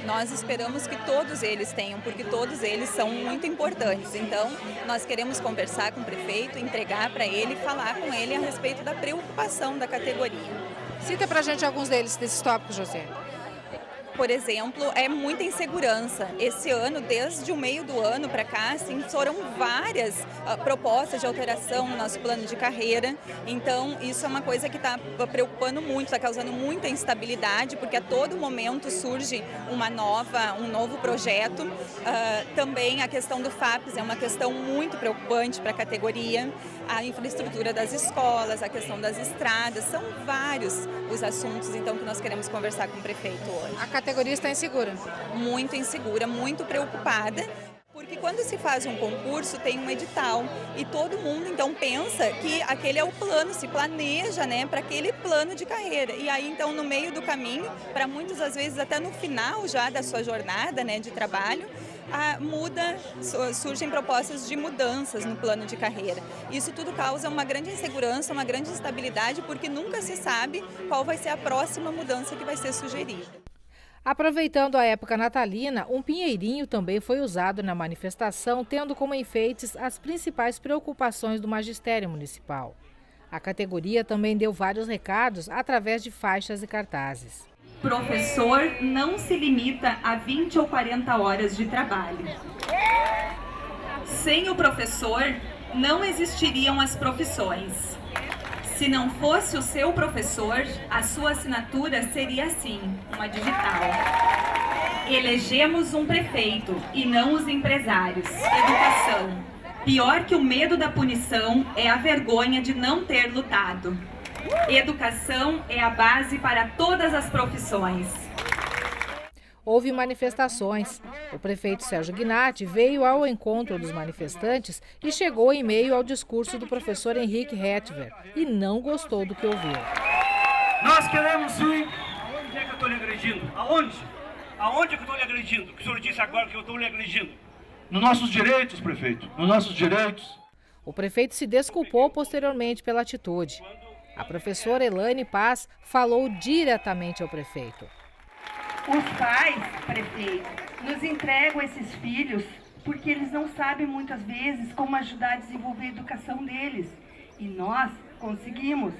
Nós esperamos que todos eles tenham, porque todos eles são muito importantes. Então, nós queremos conversar com o prefeito, entregar para ele, falar com ele a respeito da preocupação da categoria. Cita para a gente alguns desses tópicos, José. Por exemplo, é muita insegurança. Esse ano, desde o meio do ano para cá, foram várias propostas de alteração no nosso plano de carreira. Então, isso é uma coisa que está preocupando muito, está causando muita instabilidade, porque a todo momento surge um novo projeto. Também a questão do FAPES é uma questão muito preocupante para a categoria. A infraestrutura das escolas, a questão das estradas, são vários os assuntos então que nós queremos conversar com o prefeito hoje. A categoria está insegura? Muito insegura, muito preocupada, porque quando se faz um concurso tem um edital e todo mundo então pensa que aquele é o plano, se planeja para aquele plano de carreira. E aí então no meio do caminho, para muitas às vezes até no final já da sua jornada de trabalho, surgem propostas de mudanças no plano de carreira. Isso tudo causa uma grande insegurança, uma grande instabilidade, porque nunca se sabe qual vai ser a próxima mudança que vai ser sugerida. Aproveitando a época natalina, um pinheirinho também foi usado na manifestação, tendo como enfeites as principais preocupações do magistério municipal. A categoria também deu vários recados através de faixas e cartazes. Professor não se limita a 20 ou 40 horas de trabalho. Sem o professor, não existiriam as profissões. Se não fosse o seu professor, a sua assinatura seria assim, uma digital. Elegemos um prefeito e não os empresários. Educação. Pior que o medo da punição é a vergonha de não ter lutado. Educação é a base para todas as profissões. Houve manifestações. O prefeito Sérgio Gnatti veio ao encontro dos manifestantes e chegou em meio ao discurso do professor Henrique Hetver e não gostou do que ouviu. Nós queremos sim. Onde é que eu estou lhe agredindo? Aonde? Aonde é que eu estou lhe agredindo? Que o senhor disse agora que eu estou lhe agredindo? Nos nossos direitos, prefeito. Nos nossos direitos. O prefeito se desculpou posteriormente pela atitude. A professora Elaine Paz falou diretamente ao prefeito. Os pais, prefeito, nos entregam esses filhos porque eles não sabem muitas vezes como ajudar a desenvolver a educação deles. E nós conseguimos.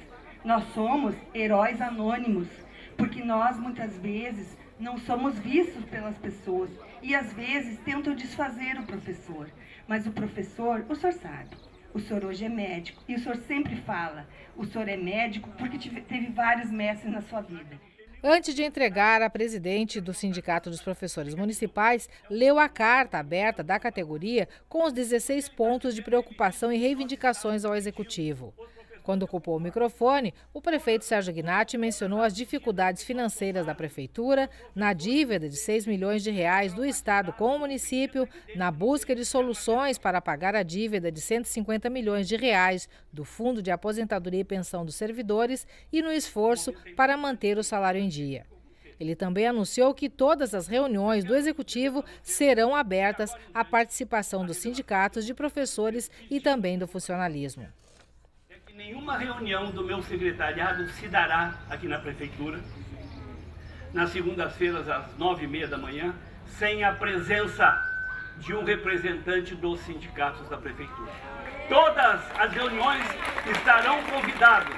Nós somos heróis anônimos, porque nós muitas vezes não somos vistos pelas pessoas e às vezes tentam desfazer o professor. Mas o professor, o senhor sabe, o senhor hoje é médico e o senhor sempre fala, o senhor é médico porque teve vários mestres na sua vida. Antes de entregar, a presidente do Sindicato dos Professores Municipais leu a carta aberta da categoria com os 16 pontos de preocupação e reivindicações ao Executivo. Quando ocupou o microfone, o prefeito Sérgio Gnatti mencionou as dificuldades financeiras da prefeitura, na dívida de 6 milhões de reais do estado com o município, na busca de soluções para pagar a dívida de 150 milhões de reais do Fundo de Aposentadoria e Pensão dos Servidores e no esforço para manter o salário em dia. Ele também anunciou que todas as reuniões do Executivo serão abertas à participação dos sindicatos de professores e também do funcionalismo. Nenhuma reunião do meu secretariado se dará aqui na Prefeitura, nas segundas-feiras às 9h30 da manhã, sem a presença de um representante dos sindicatos da Prefeitura. Todas as reuniões estarão convidados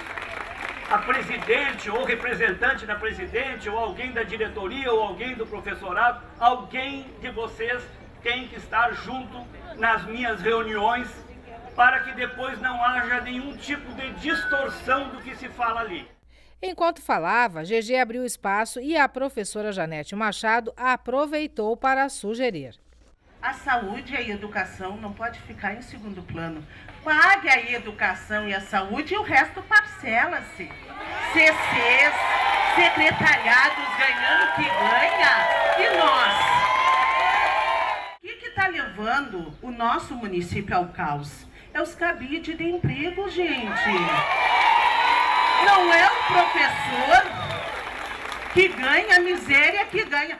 a presidente ou representante da presidente, ou alguém da diretoria, ou alguém do professorado, alguém de vocês tem que estar junto nas minhas reuniões, para que depois não haja nenhum tipo de distorção do que se fala ali. Enquanto falava, GG abriu espaço e a professora Janete Machado aproveitou para sugerir. A saúde e a educação não pode ficar em segundo plano. Pague a educação e a saúde e o resto parcela-se. CCs, secretariados ganhando o que ganha, e nós? O que está levando o nosso município ao caos? É os cabides de emprego, gente. Não é o professor que ganha, a miséria que ganha.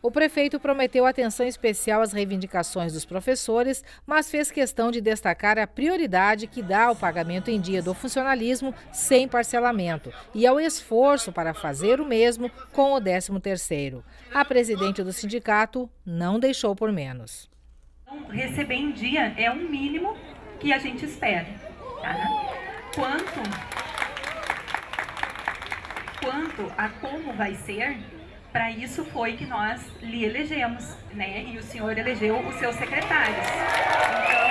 O prefeito prometeu atenção especial às reivindicações dos professores, mas fez questão de destacar a prioridade que dá ao pagamento em dia do funcionalismo sem parcelamento e ao esforço para fazer o mesmo com o 13º. A presidente do sindicato não deixou por menos. Receber em dia é um mínimo que a gente espera. Tá? Quanto a como vai ser, para isso foi que nós lhe elegemos, né? E o senhor elegeu os seus secretários. Então,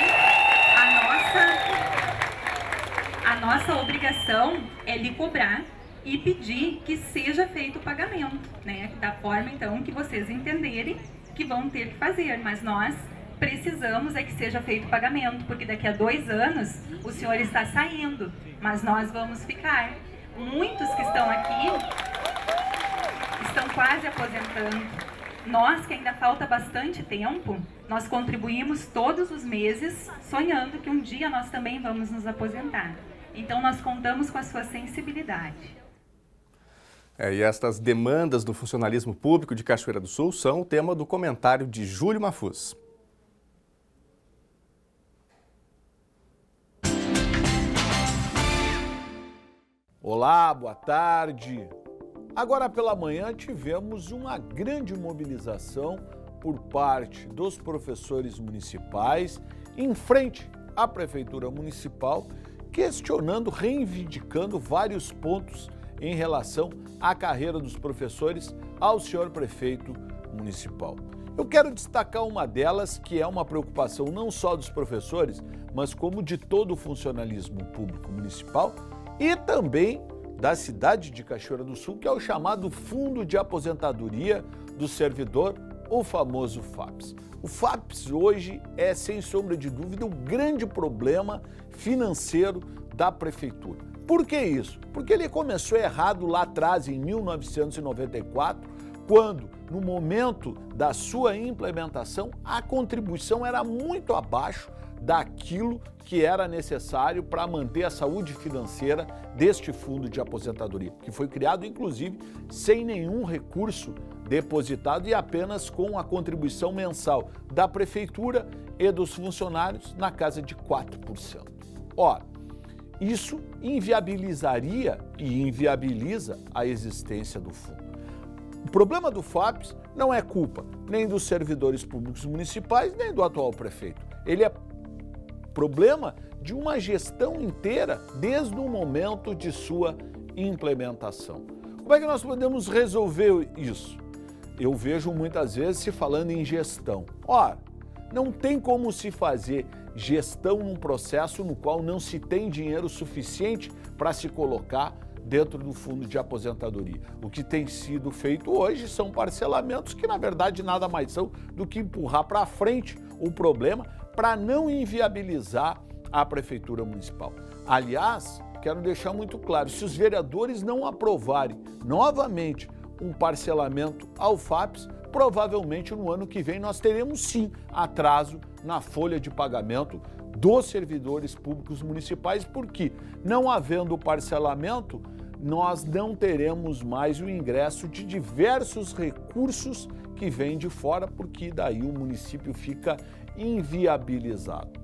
a nossa obrigação é lhe cobrar e pedir que seja feito o pagamento, né? Da forma, então, que vocês entenderem que vão ter que fazer, mas nós precisamos é que seja feito o pagamento, porque daqui a 2 anos o senhor está saindo, mas nós vamos ficar. Muitos que estão aqui estão quase aposentando. Nós, que ainda falta bastante tempo, nós contribuímos todos os meses, sonhando que um dia nós também vamos nos aposentar. Então nós contamos com a sua sensibilidade. E estas demandas do funcionalismo público de Cachoeira do Sul são o tema do comentário de Júlio Mafuz. Olá, boa tarde. Agora pela manhã tivemos uma grande mobilização por parte dos professores municipais em frente à Prefeitura Municipal, questionando, reivindicando vários pontos em relação à carreira dos professores ao senhor prefeito municipal. Eu quero destacar uma delas, que é uma preocupação não só dos professores, mas como de todo o funcionalismo público municipal e também da cidade de Cachoeira do Sul, que é o chamado Fundo de Aposentadoria do Servidor, o famoso FAPES. O FAPES hoje é, sem sombra de dúvida, um grande problema financeiro da prefeitura. Por que isso? Porque ele começou errado lá atrás, em 1994, quando, no momento da sua implementação, a contribuição era muito abaixo daquilo que era necessário para manter a saúde financeira deste fundo de aposentadoria, que foi criado, inclusive, sem nenhum recurso depositado e apenas com a contribuição mensal da prefeitura e dos funcionários na casa de 4%. Ora, isso inviabilizaria e inviabiliza a existência do fundo. O problema do FAPES não é culpa nem dos servidores públicos municipais, nem do atual prefeito. Ele é problema de uma gestão inteira desde o momento de sua implementação. Como é que nós podemos resolver isso? Eu vejo muitas vezes se falando em gestão. Ora, não tem como se fazer gestão num processo no qual não se tem dinheiro suficiente para se colocar dentro do fundo de aposentadoria. O que tem sido feito hoje são parcelamentos que, na verdade, nada mais são do que empurrar para frente o problema para não inviabilizar a prefeitura municipal. Aliás, quero deixar muito claro, se os vereadores não aprovarem novamente um parcelamento ao FAPES, provavelmente no ano que vem nós teremos sim atraso na folha de pagamento dos servidores públicos municipais, porque não havendo parcelamento, nós não teremos mais o ingresso de diversos recursos que vêm de fora, porque daí o município fica inviabilizado.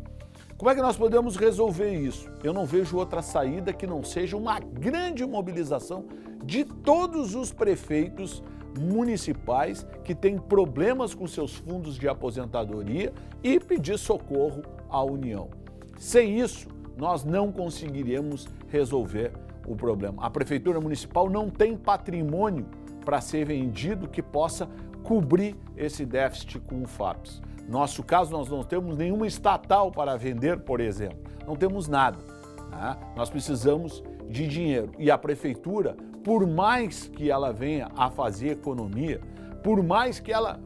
Como é que nós podemos resolver isso? Eu não vejo outra saída que não seja uma grande mobilização de todos os prefeitos municipais que têm problemas com seus fundos de aposentadoria e pedir socorro à União. Sem isso, nós não conseguiremos resolver o problema. A Prefeitura Municipal não tem patrimônio para ser vendido que possa cobrir esse déficit com o FAPES. No nosso caso, nós não temos nenhuma estatal para vender, por exemplo. Não temos nada. Né? Nós precisamos de dinheiro. E a Prefeitura, por mais que ela venha a fazer economia, por mais que ela,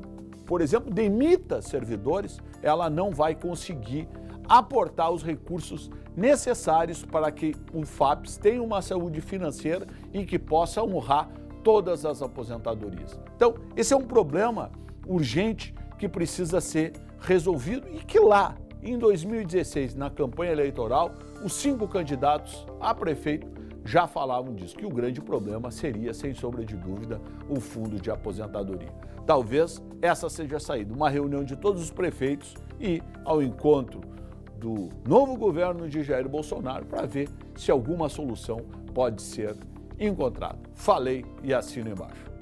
por exemplo, demita servidores, ela não vai conseguir aportar os recursos necessários para que o FAPES tenha uma saúde financeira e que possa honrar todas as aposentadorias. Então, esse é um problema urgente que precisa ser resolvido e que lá, em 2016, na campanha eleitoral, os 5 candidatos a prefeito já falavam disso, que o grande problema seria, sem sombra de dúvida, o fundo de aposentadoria. Talvez essa seja a saída, uma reunião de todos os prefeitos e ao encontro do novo governo de Jair Bolsonaro para ver se alguma solução pode ser encontrada. Falei e assino embaixo.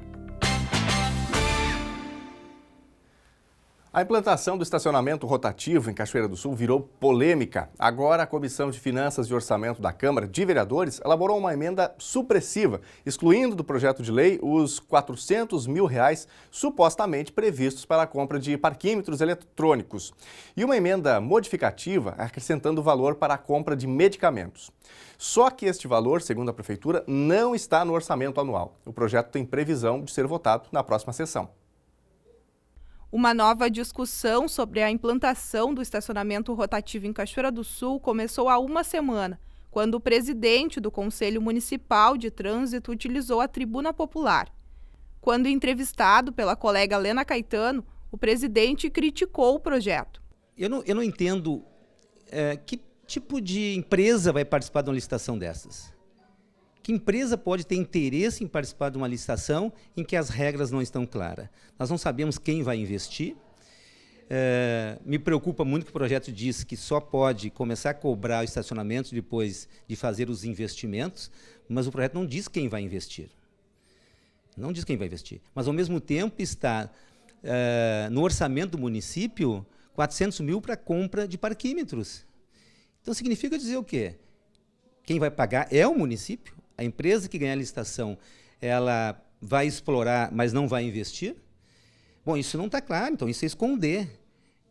A implantação do estacionamento rotativo em Cachoeira do Sul virou polêmica. Agora, a Comissão de Finanças e Orçamento da Câmara de Vereadores elaborou uma emenda supressiva, excluindo do projeto de lei os R$400 mil supostamente previstos para a compra de parquímetros eletrônicos. E uma emenda modificativa acrescentando valor para a compra de medicamentos. Só que este valor, segundo a Prefeitura, não está no orçamento anual. O projeto tem previsão de ser votado na próxima sessão. Uma nova discussão sobre a implantação do estacionamento rotativo em Cachoeira do Sul começou há uma semana, quando o presidente do Conselho Municipal de Trânsito utilizou a tribuna popular. Quando entrevistado pela colega Lena Caetano, o presidente criticou o projeto. Eu não entendo que tipo de empresa vai participar de uma licitação dessas. Que empresa pode ter interesse em participar de uma licitação em que as regras não estão claras? Nós não sabemos quem vai investir. Me preocupa muito que o projeto diz que só pode começar a cobrar o estacionamento depois de fazer os investimentos, mas o projeto não diz quem vai investir. Não diz quem vai investir. Mas, ao mesmo tempo, está no orçamento do município R$400 mil para compra de parquímetros. Então, significa dizer o quê? Quem vai pagar é o município? A empresa que ganhar a licitação, ela vai explorar, mas não vai investir? Bom, isso não está claro, então isso é esconder.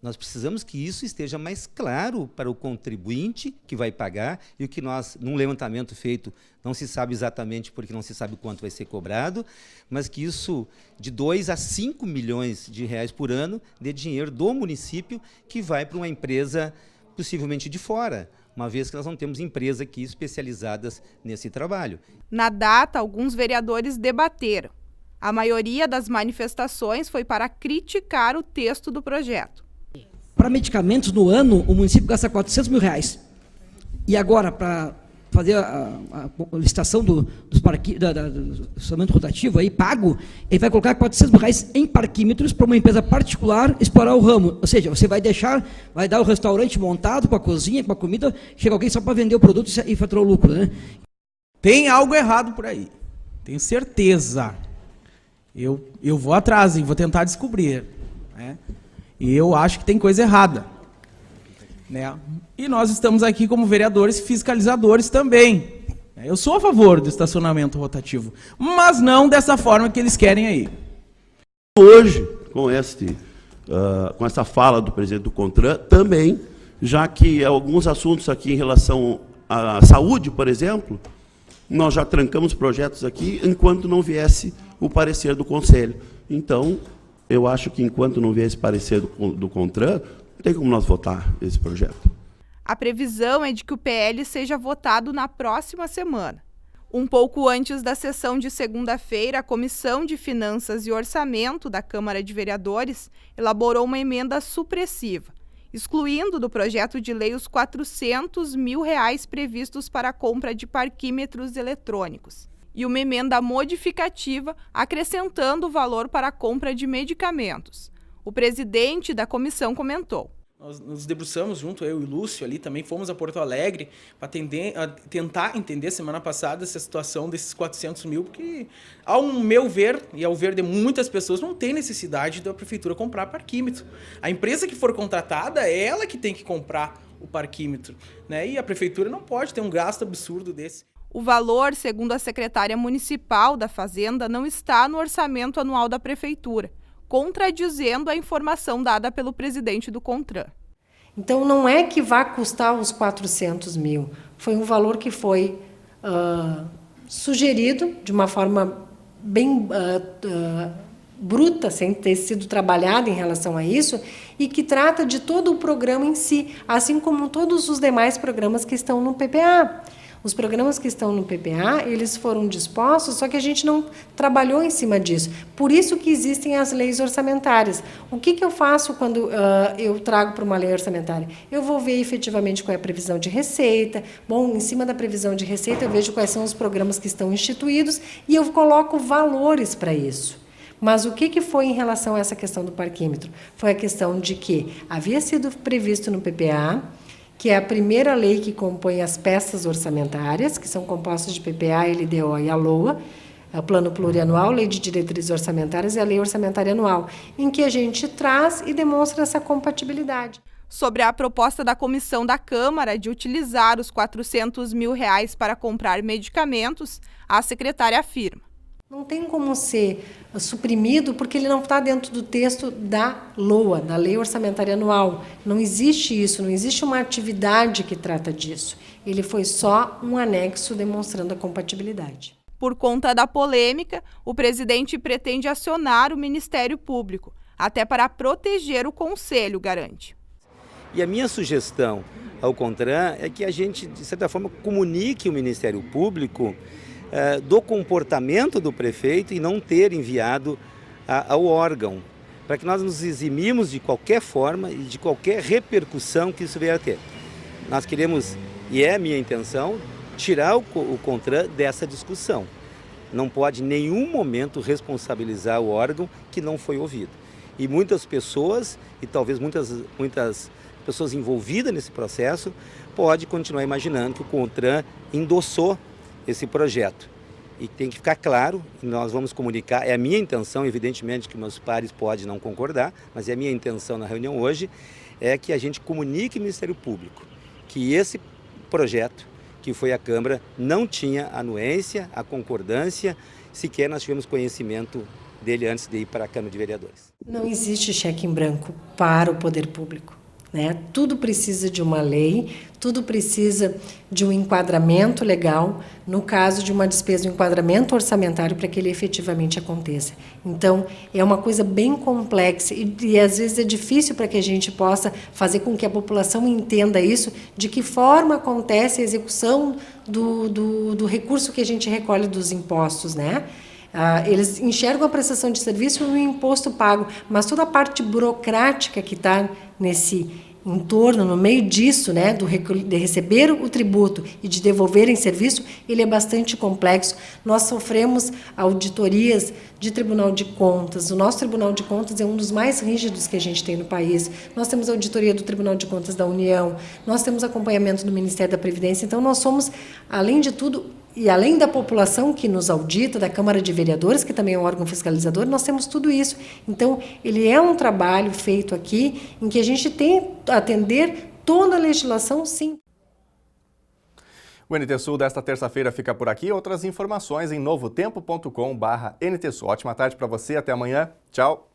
Nós precisamos que isso esteja mais claro para o contribuinte que vai pagar e o que nós, num levantamento feito, não se sabe exatamente porque não se sabe quanto vai ser cobrado, mas que isso de 2 a 5 milhões de reais por ano de dinheiro do município que vai para uma empresa possivelmente de fora, uma vez que nós não temos empresas aqui especializadas nesse trabalho. Na data, alguns vereadores debateram. A maioria das manifestações foi para criticar o texto do projeto. Para medicamentos, no ano, o município gasta R$400 mil. E agora, para fazer a licitação do estacionamento rotativo aí, pago, ele vai colocar R$400 mil em parquímetros para uma empresa particular explorar o ramo. Ou seja, você vai dar o restaurante montado com a cozinha, com a comida, chega alguém só para vender o produto e faturar o lucro, né? Tem algo errado por aí, tenho certeza. Eu vou atrás e vou tentar descobrir, né? E eu acho que tem coisa errada, né? E nós estamos aqui como vereadores fiscalizadores também. Eu sou a favor do estacionamento rotativo, mas não dessa forma que eles querem aí. Hoje, com essa fala do presidente do CONTRAN, também, já que alguns assuntos aqui em relação à saúde, por exemplo, nós já trancamos projetos aqui enquanto não viesse o parecer do Conselho. Então, eu acho que enquanto não vier esse parecer do CONTRAN, não tem como nós votar esse projeto. A previsão é de que o PL seja votado na próxima semana. Um pouco antes da sessão de segunda-feira, a Comissão de Finanças e Orçamento da Câmara de Vereadores elaborou uma emenda supressiva, excluindo do projeto de lei os R$400 mil previstos para a compra de parquímetros eletrônicos, e uma emenda modificativa acrescentando o valor para a compra de medicamentos. O presidente da comissão comentou: nós nos debruçamos junto, eu e o Lúcio ali, também fomos a Porto Alegre para tentar entender semana passada essa situação desses 400 mil, porque, ao meu ver, e ao ver de muitas pessoas, não tem necessidade da prefeitura comprar parquímetro. A empresa que for contratada é ela que tem que comprar o parquímetro, né? E a prefeitura não pode ter um gasto absurdo desse. O valor, segundo a secretária municipal da Fazenda, não está no orçamento anual da prefeitura, contradizendo a informação dada pelo presidente do CONTRAN. Então, não é que vai custar os 400 mil. Foi um valor que foi sugerido de uma forma bem bruta, sem ter sido trabalhada em relação a isso, e que trata de todo o programa em si, assim como todos os demais programas que estão no PPA. Os programas que estão no PPA, eles foram dispostos, só que a gente não trabalhou em cima disso. Por isso que existem as leis orçamentárias. O que eu faço quando eu trago para uma lei orçamentária? Eu vou ver efetivamente qual é a previsão de receita. Bom, em cima da previsão de receita, eu vejo quais são os programas que estão instituídos e eu coloco valores para isso. Mas o que foi em relação a essa questão do parquímetro? Foi a questão de que havia sido previsto no PPA, que é a primeira lei que compõe as peças orçamentárias, que são compostas de PPA, LDO e a LOA, o Plano Plurianual, Lei de Diretrizes Orçamentárias e a Lei Orçamentária Anual, em que a gente traz e demonstra essa compatibilidade. Sobre a proposta da comissão da Câmara de utilizar os R$400 mil para comprar medicamentos, a secretária afirma: não tem como ser suprimido porque ele não está dentro do texto da LOA, da Lei Orçamentária Anual. Não existe isso, não existe uma atividade que trata disso. Ele foi só um anexo demonstrando a compatibilidade. Por conta da polêmica, o presidente pretende acionar o Ministério Público, até para proteger o Conselho, garante. E a minha sugestão ao CONTRAN é que a gente, de certa forma, comunique o Ministério Público do comportamento do prefeito e não ter enviado ao órgão, para que nós nos eximimos de qualquer forma e de qualquer repercussão que isso venha a ter. Nós queremos, e é a minha intenção, tirar o CONTRAN dessa discussão. Não pode em nenhum momento responsabilizar o órgão que não foi ouvido. E muitas pessoas, e talvez muitas pessoas envolvidas nesse processo, podem continuar imaginando que o CONTRAN endossou esse projeto. E tem que ficar claro, e nós vamos comunicar, é a minha intenção, evidentemente que meus pares podem não concordar, mas é a minha intenção na reunião hoje, é que a gente comunique ao Ministério Público que esse projeto, que foi à Câmara, não tinha anuência, a concordância, sequer nós tivemos conhecimento dele antes de ir para a Câmara de Vereadores. Não existe cheque em branco para o poder público. Tudo precisa de uma lei, tudo precisa de um enquadramento legal, no caso de uma despesa, um enquadramento orçamentário para que ele efetivamente aconteça. Então, é uma coisa bem complexa e às vezes é difícil para que a gente possa fazer com que a população entenda isso, de que forma acontece a execução do recurso que a gente recolhe dos impostos, Eles enxergam a prestação de serviço e o imposto pago, mas toda a parte burocrática que está nesse entorno, no meio disso, de receber o tributo e de devolver em serviço, ele é bastante complexo. Nós sofremos auditorias de Tribunal de Contas. O nosso Tribunal de Contas é um dos mais rígidos que a gente tem no país. Nós temos a auditoria do Tribunal de Contas da União, nós temos acompanhamento do Ministério da Previdência. Então, nós somos, além de tudo, e além da população que nos audita, da Câmara de Vereadores, que também é um órgão fiscalizador, nós temos tudo isso. Então, ele é um trabalho feito aqui em que a gente tem que atender toda a legislação, sim. O NT Sul desta terça-feira fica por aqui. Outras informações em novotempo.com/NT Sul. Ótima tarde para você, até amanhã. Tchau.